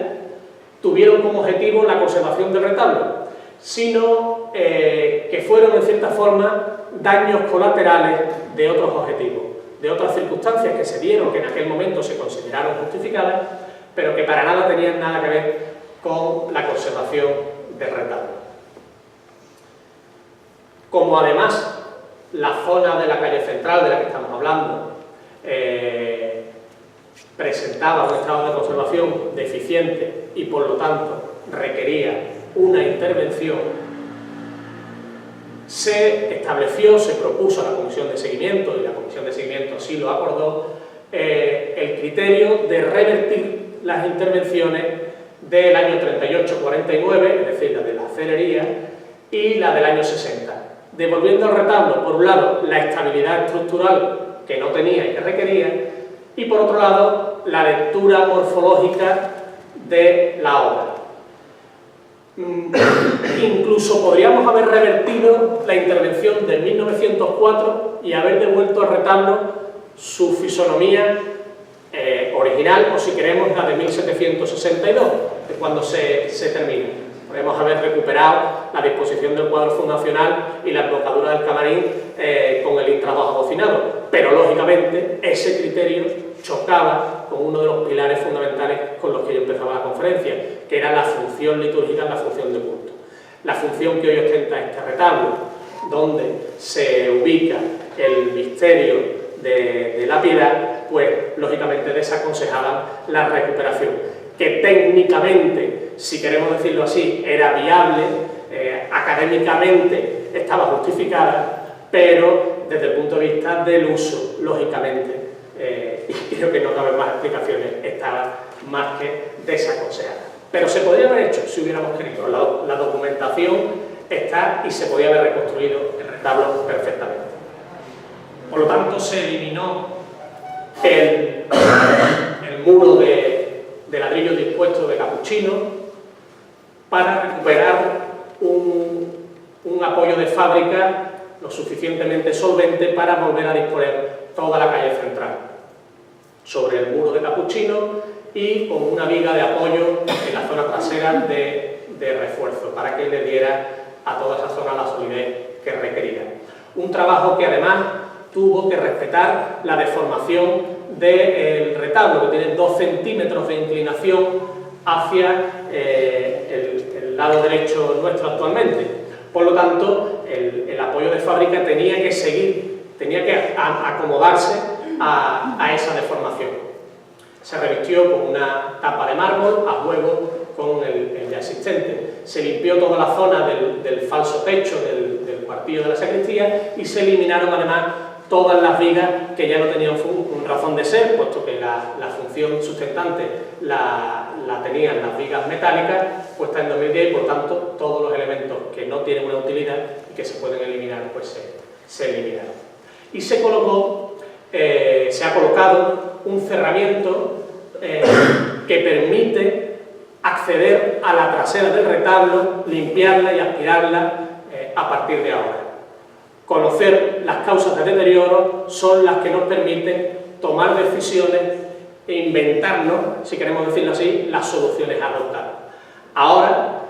tuvieron como objetivo la conservación del retablo, sino que fueron en cierta forma daños colaterales de otros objetivos, de otras circunstancias que se dieron, que en aquel momento se consideraron justificadas, pero que para nada tenían nada que ver con la conservación del retablo. Como además la zona de la calle central de la que estamos hablando presentaba un estado de conservación deficiente y por lo tanto requería una intervención, se estableció, se propuso a la Comisión de Seguimiento, y la Comisión de Seguimiento así lo acordó, el criterio de revertir las intervenciones del año 38-49, es decir, la de la celería, y la del año 60, devolviendo al retablo, por un lado, la estabilidad estructural que no tenía y que requería, y por otro lado, la lectura morfológica de la obra. Incluso podríamos haber revertido la intervención de 1904 y haber devuelto al retablo su fisonomía original, o si queremos la de 1762, de cuando se termina. Podemos haber recuperado la disposición del cuadro fundacional y la embocadura del camarín con el intrabajo abocinado, pero lógicamente ese criterio chocaba con uno de los pilares fundamentales con los que yo empezaba la conferencia, que era la función litúrgica, la función de culto. La función que hoy ostenta este retablo, donde se ubica el misterio de la piedad, pues lógicamente desaconsejaba la recuperación, que técnicamente, si queremos decirlo así, era viable, académicamente estaba justificada, pero desde el punto de vista del uso, lógicamente, y creo que no caben más explicaciones, estaba más que desaconsejada. Pero se podría haber hecho si hubiéramos querido. La documentación está y se podía haber reconstruido el retablo perfectamente. Por lo tanto, se eliminó el muro de ladrillo dispuesto de capuchino para recuperar un apoyo de fábrica lo suficientemente solvente para volver a disponer toda la calle central sobre el muro de capuchino y con una viga de apoyo en la zona trasera de refuerzo para que le diera a toda esa zona la solidez que requería. Un trabajo que además tuvo que respetar la deformación del retablo, que tiene 2 centímetros de inclinación hacia el lado derecho nuestro actualmente. Por lo tanto, el apoyo de fábrica tenía que seguir, tenía que acomodarse a esa deformación. Se revistió con una tapa de mármol a juego con el ya existente. Se limpió toda la zona del falso techo del cuartillo de la sacristía y se eliminaron además todas las vigas que ya no tenían razón de ser, puesto que la función sustentante la tenían las vigas metálicas puestas en 2010 y por tanto todos los elementos que no tienen una utilidad y que se pueden eliminar, pues se eliminaron. Y se ha colocado un cerramiento que permite acceder a la trasera del retablo, limpiarla y aspirarla a partir de ahora. Conocer las causas de deterioro son las que nos permiten tomar decisiones e inventarnos, si queremos decirlo así, las soluciones a adoptar. Ahora,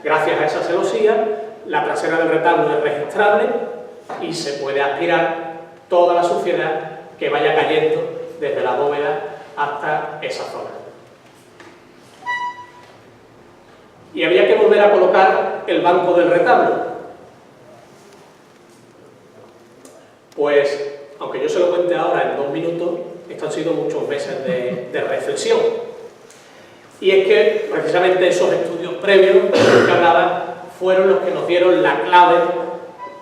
gracias a esa celosía, la trasera del retablo es registrable y se puede aspirar toda la suciedad que vaya cayendo desde la bóveda hasta esa zona. Y había que volver a colocar el banco del retablo. Pues, aunque yo se lo cuente ahora en 2 minutos, esto han sido muchos meses de reflexión. Y es que, precisamente, esos estudios previos de los que hablaba fueron los que nos dieron la clave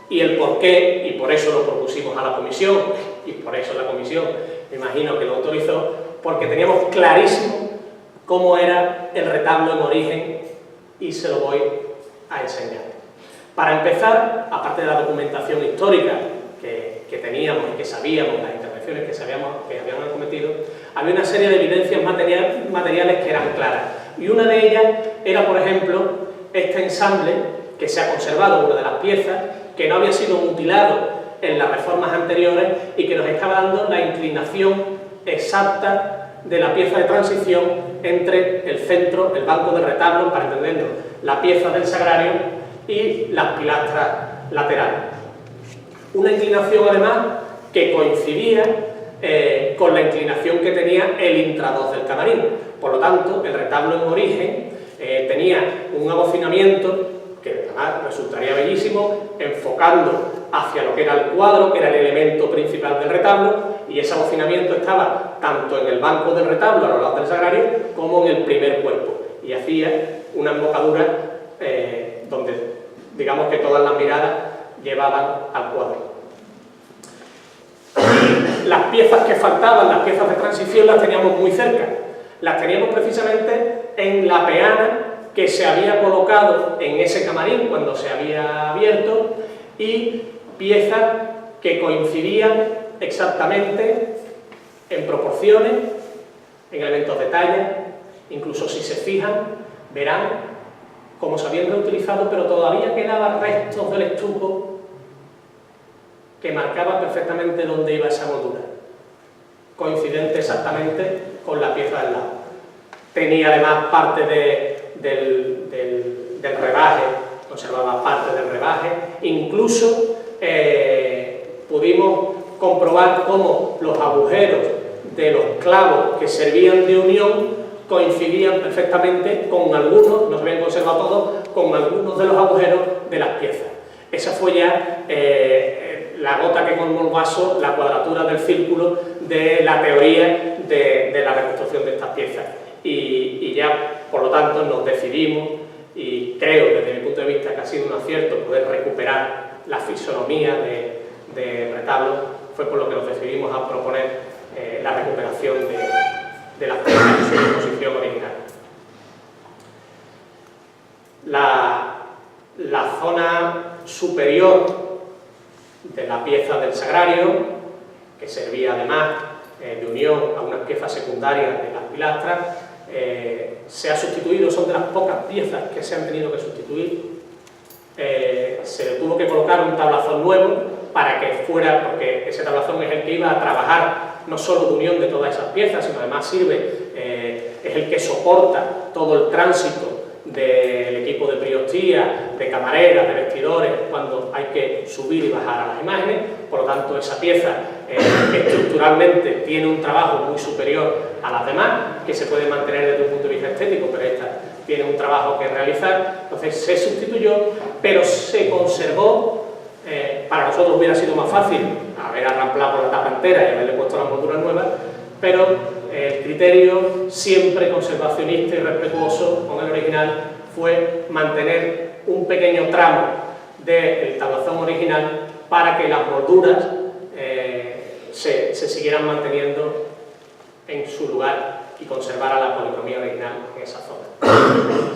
y el porqué, y por eso lo propusimos a la comisión, y por eso la comisión, me imagino que lo autorizó, porque teníamos clarísimo cómo era el retablo en origen, y se lo voy a enseñar. Para empezar, aparte de la documentación histórica que teníamos y que sabíamos, las intervenciones que habíamos cometido, había una serie de evidencias materiales que eran claras. Y una de ellas era, por ejemplo, este ensamble que se ha conservado, una de las piezas, que no había sido mutilado en las reformas anteriores y que nos estaba dando la inclinación exacta de la pieza de transición entre el centro, el banco del retablo, para entenderlo, la pieza del sagrario y las pilastras laterales. Una inclinación, además, que coincidía con la inclinación que tenía el intradós del camarín. Por lo tanto, el retablo en origen tenía un abocinamiento que además resultaría bellísimo, enfocando hacia lo que era el cuadro, que era el elemento principal del retablo, y ese abocinamiento estaba tanto en el banco del retablo, a los lados del sagrario, como en el primer cuerpo, y hacía una embocadura donde, digamos que todas las miradas llevaban al cuadro. Y las piezas que faltaban, las piezas de transición, las teníamos muy cerca. Las teníamos precisamente en la peana que se había colocado en ese camarín cuando se había abierto, y piezas que coincidían exactamente en proporciones, en elementos de talla. Incluso si se fijan, verán cómo se habían reutilizado, pero todavía quedaban restos del estuco que marcaban perfectamente dónde iba esa moldura, coincidente exactamente con la pieza del lado. Tenía además parte del rebaje, conservaba parte del rebaje, incluso pudimos comprobar cómo los agujeros de los clavos que servían de unión coincidían perfectamente con algunos, no se habían conservado todos, con algunos de los agujeros de las piezas. Esa fue ya la gota que colmó el vaso, la cuadratura del círculo de la teoría de la reconstrucción de estas piezas. Y ya, por lo tanto, nos decidimos, y creo desde mi punto de vista que ha sido un acierto poder recuperar la fisonomía de retablo, fue por lo que nos decidimos a proponer la recuperación de las piezas en su disposición original. La zona superior de la pieza del sagrario, que servía además de unión a unas piezas secundarias de las pilastras, se ha sustituido, son de las pocas piezas que se han tenido que sustituir. Se le tuvo que colocar un tablazón nuevo para que fuera, porque ese tablazón es el que iba a trabajar no solo de unión de todas esas piezas, sino además sirve, es el que soporta todo el tránsito del equipo de priostía, de camareras, de vestidores, cuando hay que subir y bajar a las imágenes. Por lo tanto, esa pieza estructuralmente tiene un trabajo muy superior a las demás, que se puede mantener desde un punto de vista estético, pero esta tiene un trabajo que realizar. Entonces se sustituyó, pero se conservó. Para nosotros hubiera sido más fácil haber arramplado por la tapa entera y haberle puesto las molduras nuevas, pero el criterio, siempre conservacionista y respetuoso con el original, fue mantener un pequeño tramo del tablazón original para que las molduras se siguieran manteniendo en su lugar y conservara la policromía original en esa zona.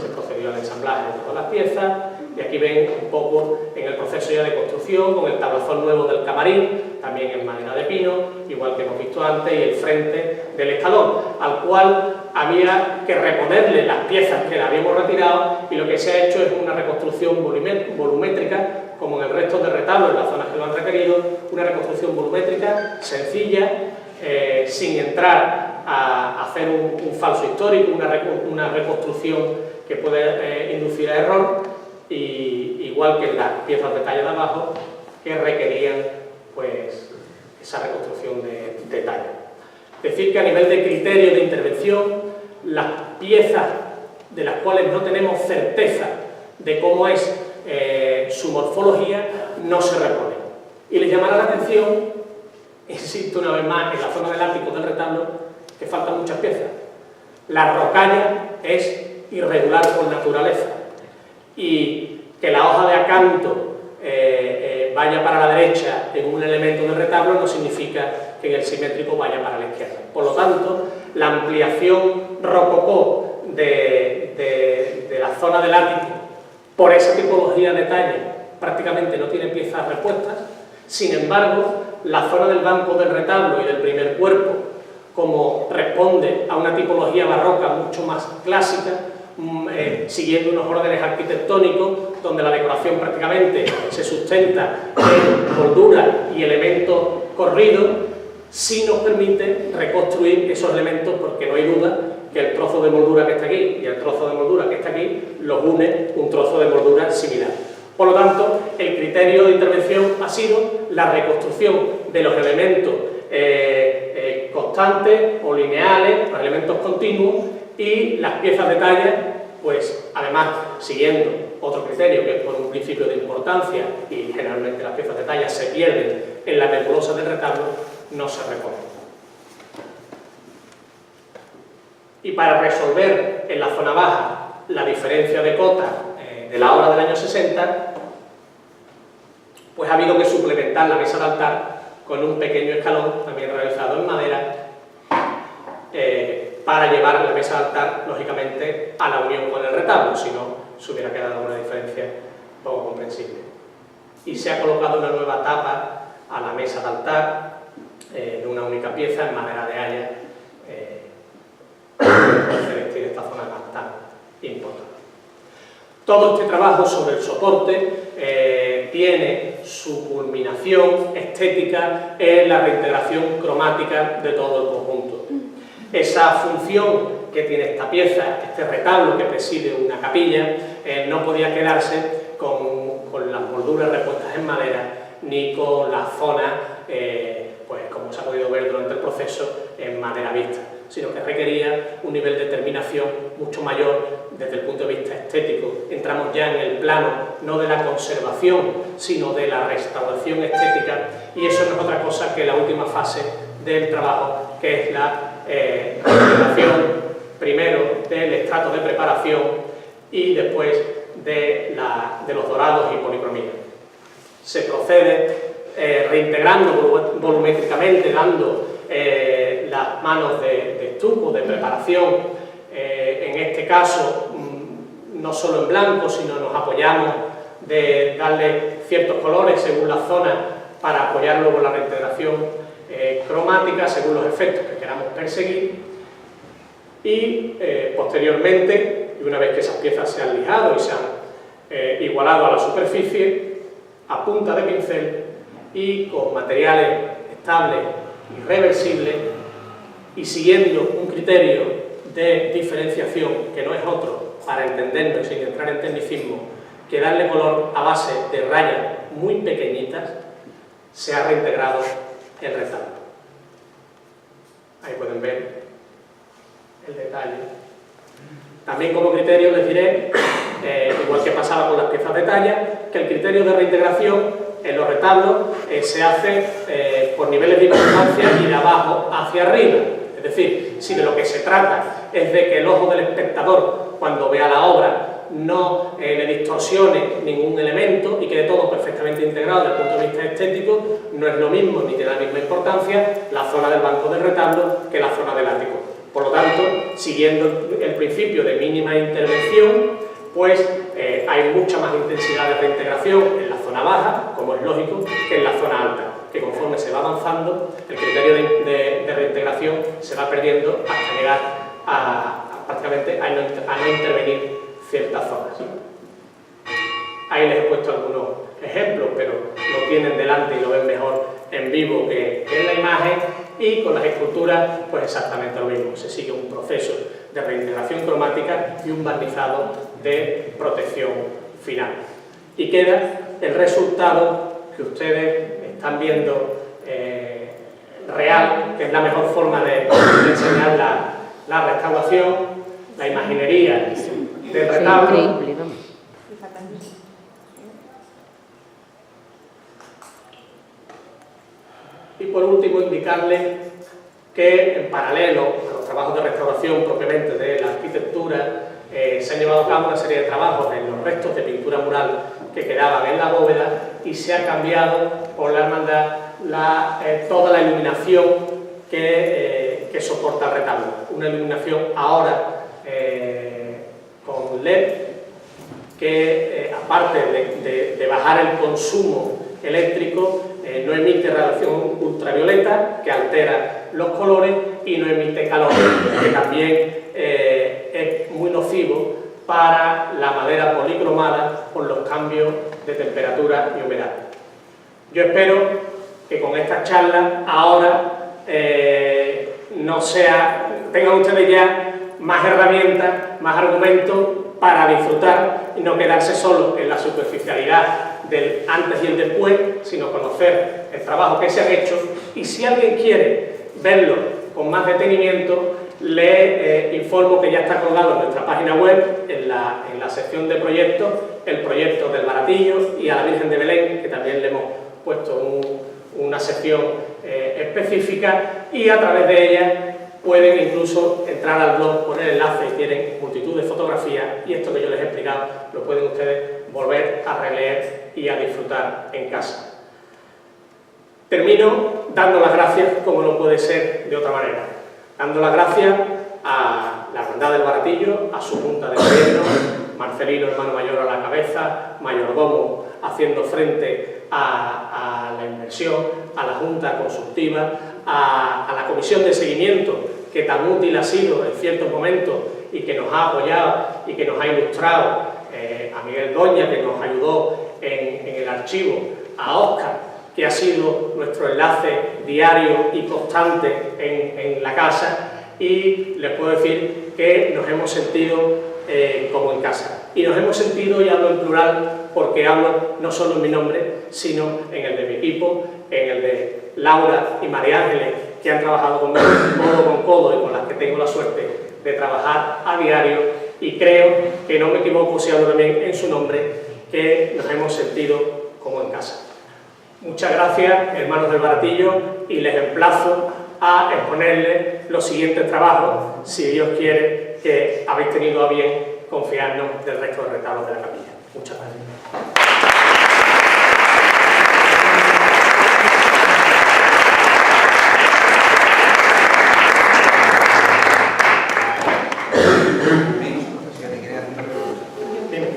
Se procedió al ensamblaje de todas las piezas y aquí ven un poco en el proceso ya de construcción con el tablazón nuevo del camarín, también en madera de pino, igual que hemos visto antes, y el frente del escalón, al cual había que reponerle las piezas que le habíamos retirado, y lo que se ha hecho es una reconstrucción volumétrica, como en el resto del retablo, en las zonas que lo han requerido, una reconstrucción volumétrica, sencilla, sin entrar a hacer un falso histórico, una reconstrucción que puede inducir a error, y igual que las piezas de talla de abajo, que requerían pues esa reconstrucción de talla. Decir que a nivel de criterio de intervención, las piezas de las cuales no tenemos certeza de cómo es su morfología, no se reponen. Y les llamará la atención, insisto una vez más, en la zona del ático del retablo, que faltan muchas piezas. La rocalla es irregular por naturaleza, y que la hoja de acanto vaya para la derecha en un elemento del retablo no significa que en el simétrico vaya para la izquierda. Por lo tanto, la ampliación rococó de la zona del ático por esa tipología de talla prácticamente no tiene piezas repuestas. Sin embargo, la zona del banco del retablo y del primer cuerpo, como responde a una tipología barroca mucho más clásica, siguiendo unos órdenes arquitectónicos donde la decoración prácticamente se sustenta en moldura y elementos corridos, sí nos permite reconstruir esos elementos, porque no hay duda que el trozo de moldura que está aquí y el trozo de moldura que está aquí los une un trozo de moldura similar. Por lo tanto, el criterio de intervención ha sido la reconstrucción de los elementos constantes o lineales, los elementos continuos, y las piezas de talla, pues además siguiendo otro criterio que es por un principio de importancia, y generalmente las piezas de talla se pierden en la nebulosa del retablo, no se reponen. Y para resolver en la zona baja la diferencia de cota de la obra del año 60, pues ha habido que suplementar la mesa de altar con un pequeño escalón, también realizado en madera, para llevar la mesa de altar, lógicamente, a la unión con el retablo, si no, se hubiera quedado una diferencia poco comprensible. Y se ha colocado una nueva tapa a la mesa de altar, de una única pieza, en madera de haya, para revestir esta zona tan importante. Todo este trabajo sobre el soporte tiene su culminación estética en la reintegración cromática de todo el conjunto. Esa función que tiene esta pieza, este retablo que preside una capilla, no podía quedarse con las molduras repuestas en madera, ni con la zona, pues como se ha podido ver durante el proceso, en madera vista, sino que requería un nivel de terminación mucho mayor desde el punto de vista estético. Entramos ya en el plano no de la conservación, sino de la restauración estética, y eso no es otra cosa que la última fase del trabajo, que es la restauración primero del estrato de preparación y después de los dorados y policromía. Se procede reintegrando volumétricamente, dando las manos de estuco, de preparación, en este caso no solo en blanco, sino nos apoyamos de darle ciertos colores según la zona para apoyar luego la reintegración cromática según los efectos que queramos perseguir, y posteriormente, y una vez que esas piezas se han lijado y se han igualado a la superficie, a punta de pincel y con materiales estables y reversibles, y siguiendo un criterio de diferenciación que no es otro, para entendernos sin entrar en tecnicismo, que darle color a base de rayas muy pequeñitas, se ha reintegrado el retablo. Ahí pueden ver el detalle. También como criterio les diré, igual que pasaba con las piezas de talla, que el criterio de reintegración en los retablos se hace por niveles de importancia y de abajo hacia arriba. Es Es decir, si de lo que se trata es de que el ojo del espectador, cuando vea la obra, no le distorsione ningún elemento y quede todo perfectamente integrado desde el punto de vista estético, no es lo mismo ni tiene la misma importancia la zona del banco del retablo que la zona del ático. Por lo tanto, siguiendo el principio de mínima intervención, pues hay mucha más intensidad de reintegración en la zona baja, como es lógico, que en la zona alta, que conforme se va avanzando, el criterio de reintegración se va perdiendo hasta llegar prácticamente a no intervenir ciertas zonas. Ahí les he puesto algunos ejemplos, pero lo tienen delante y lo ven mejor en vivo que en la imagen, y con las esculturas pues exactamente lo mismo, se sigue un proceso de reintegración cromática y un barnizado de protección final. Y queda el resultado que ustedes están viendo real, que es la mejor forma de enseñar la restauración, la imaginería del retablo. Increíble, vamos. Y por último indicarles que en paralelo a los trabajos de restauración propiamente de la arquitectura se han llevado a cabo una serie de trabajos en los restos de pintura mural que quedaban en la bóveda y se ha cambiado por la hermandad toda la iluminación que soporta el retablo. Una iluminación ahora con LED que aparte de bajar el consumo eléctrico no emite radiación ultravioleta que altera los colores y no emite calor, que también es muy nocivo para la madera policromada por los cambios de temperatura y humedad. Yo espero que con esta charla ahora tengan ustedes ya más herramientas, más argumentos para disfrutar y no quedarse solo en la superficialidad del antes y el después, sino conocer el trabajo que se ha hecho, y si alguien quiere verlo con más detenimiento, le informo que ya está colgado en nuestra página web, en la sección de proyectos, el proyecto del Baratillo y a la Virgen de Belén, que también le hemos puesto una sección específica, y a través de ella pueden incluso entrar al blog, poner el enlace y tienen multitud de fotografías, y esto que yo les he explicado lo pueden ustedes volver a releer y a disfrutar en casa. Termino dando las gracias, como no puede ser de otra manera, dando las gracias a la Hermandad del Baratillo, a su Junta de Gobierno, Marcelino, hermano mayor a la cabeza, mayordomo haciendo frente a la inversión, a la Junta Consultiva, a la Comisión de Seguimiento, que tan útil ha sido en ciertos momentos y que nos ha apoyado y que nos ha ilustrado, a Miguel Doña, que nos ayudó en el archivo, a Óscar, que ha sido nuestro enlace diario y constante en la casa, y les puedo decir que nos hemos sentido como en casa. Y nos hemos sentido, y hablo en plural, porque hablo no solo en mi nombre, sino en el de mi equipo, en el de Laura y María Ángeles, que han trabajado conmigo codo con codo y con las que tengo la suerte de trabajar a diario, y creo que no me equivoco si hablo también en su nombre, que nos hemos sentido como en casa. Muchas gracias, hermanos del Baratillo, y les emplazo a exponerles los siguientes trabajos, si Dios quiere, que habéis tenido a bien confiarnos del resto de retablos de la capilla. Muchas gracias.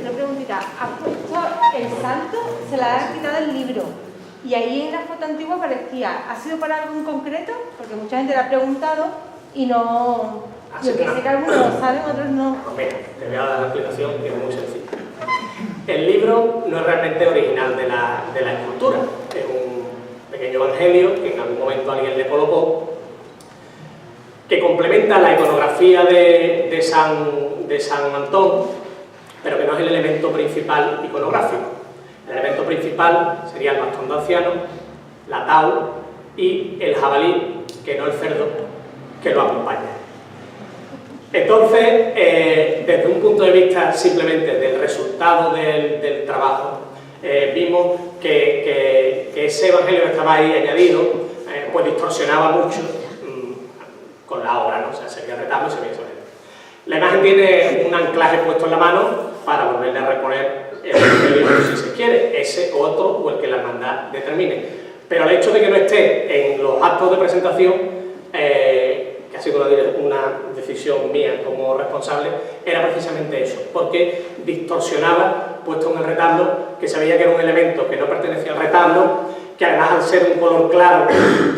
Una preguntita, has puesto el santo, se la has quitado el libro, y ahí en la foto antigua aparecía, ¿ha sido para algo en concreto? Porque mucha gente le ha preguntado y no... Yo que sé que algunos lo saben, otros no. Mira, te voy a dar la explicación, que es muy sencilla. El libro no es realmente original de la escultura, es un pequeño evangelio que en algún momento alguien le colocó, que complementa la iconografía de San Antón, pero que no es el elemento principal iconográfico. El elemento principal sería el bastón de anciano, la tau y el jabalí, que no el cerdo, que lo acompaña. Entonces, desde un punto de vista simplemente del resultado del trabajo, vimos que ese evangelio que estaba ahí añadido, pues distorsionaba mucho con la La imagen tiene un anclaje puesto en la mano para volverle a reponer el libro si se quiere, ese, otro o el que la hermandad determine. Pero el hecho de que no esté en los actos de presentación, que ha sido una decisión mía como responsable, era precisamente eso, porque distorsionaba, puesto en el retablo, que se veía que era un elemento que no pertenecía al retablo, que además al ser un color claro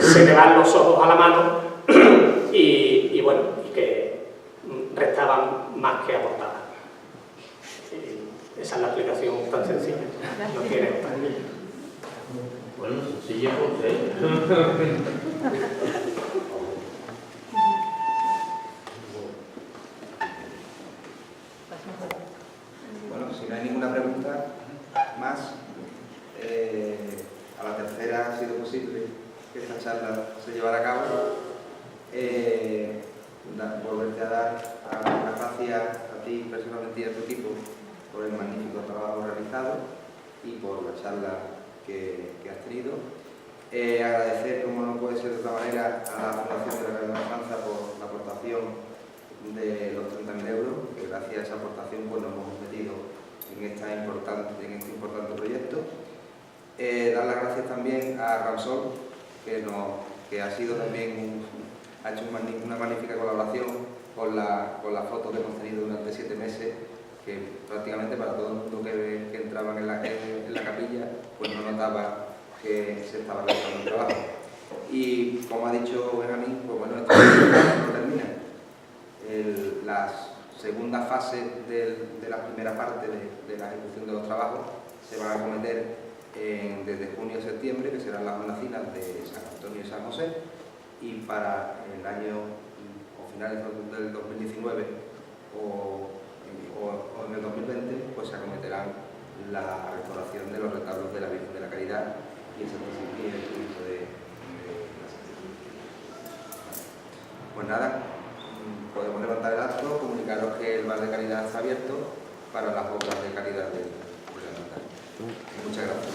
se le van los ojos a la mano y bueno, y que restaban más que aportaban. Esa es la explicación tan sencilla. No tiene otra. Bueno, sencilla por usted. Bueno, si no hay ninguna pregunta más, a la tercera ha sido posible que esta charla se llevara a cabo. Volverte a dar las gracias a ti personalmente y a tu equipo por el magnífico trabajo realizado y por la charla que has tenido. Agradecer, como no puede ser de otra manera, a la Fundación de la Renaissance por la aportación de los 30.000 euros, que gracias a esa aportación pues, nos hemos metido en este importante proyecto. Dar las gracias también a Ramsol, que ha sido también ha hecho una magnífica colaboración con la foto que hemos tenido durante 7 meses, que prácticamente para todo el mundo que entraban en la capilla pues no notaba que se estaba realizando un trabajo. Y como ha dicho Benjamín, pues bueno, esto no termina. La segunda fase de la primera parte de la ejecución de los trabajos se van a acometer desde junio a septiembre, que serán las hornacinas de San Antonio y San José, y para el año o finales del 2019 o en el 2020 pues se acometerán la restauración de los retablos de la Virgen de la Caridad y el Cristo de la Santísima. Pues nada, podemos levantar el acto, comunicaros que el bar de caridad está abierto para las obras de caridad de la hermandad. Muchas gracias.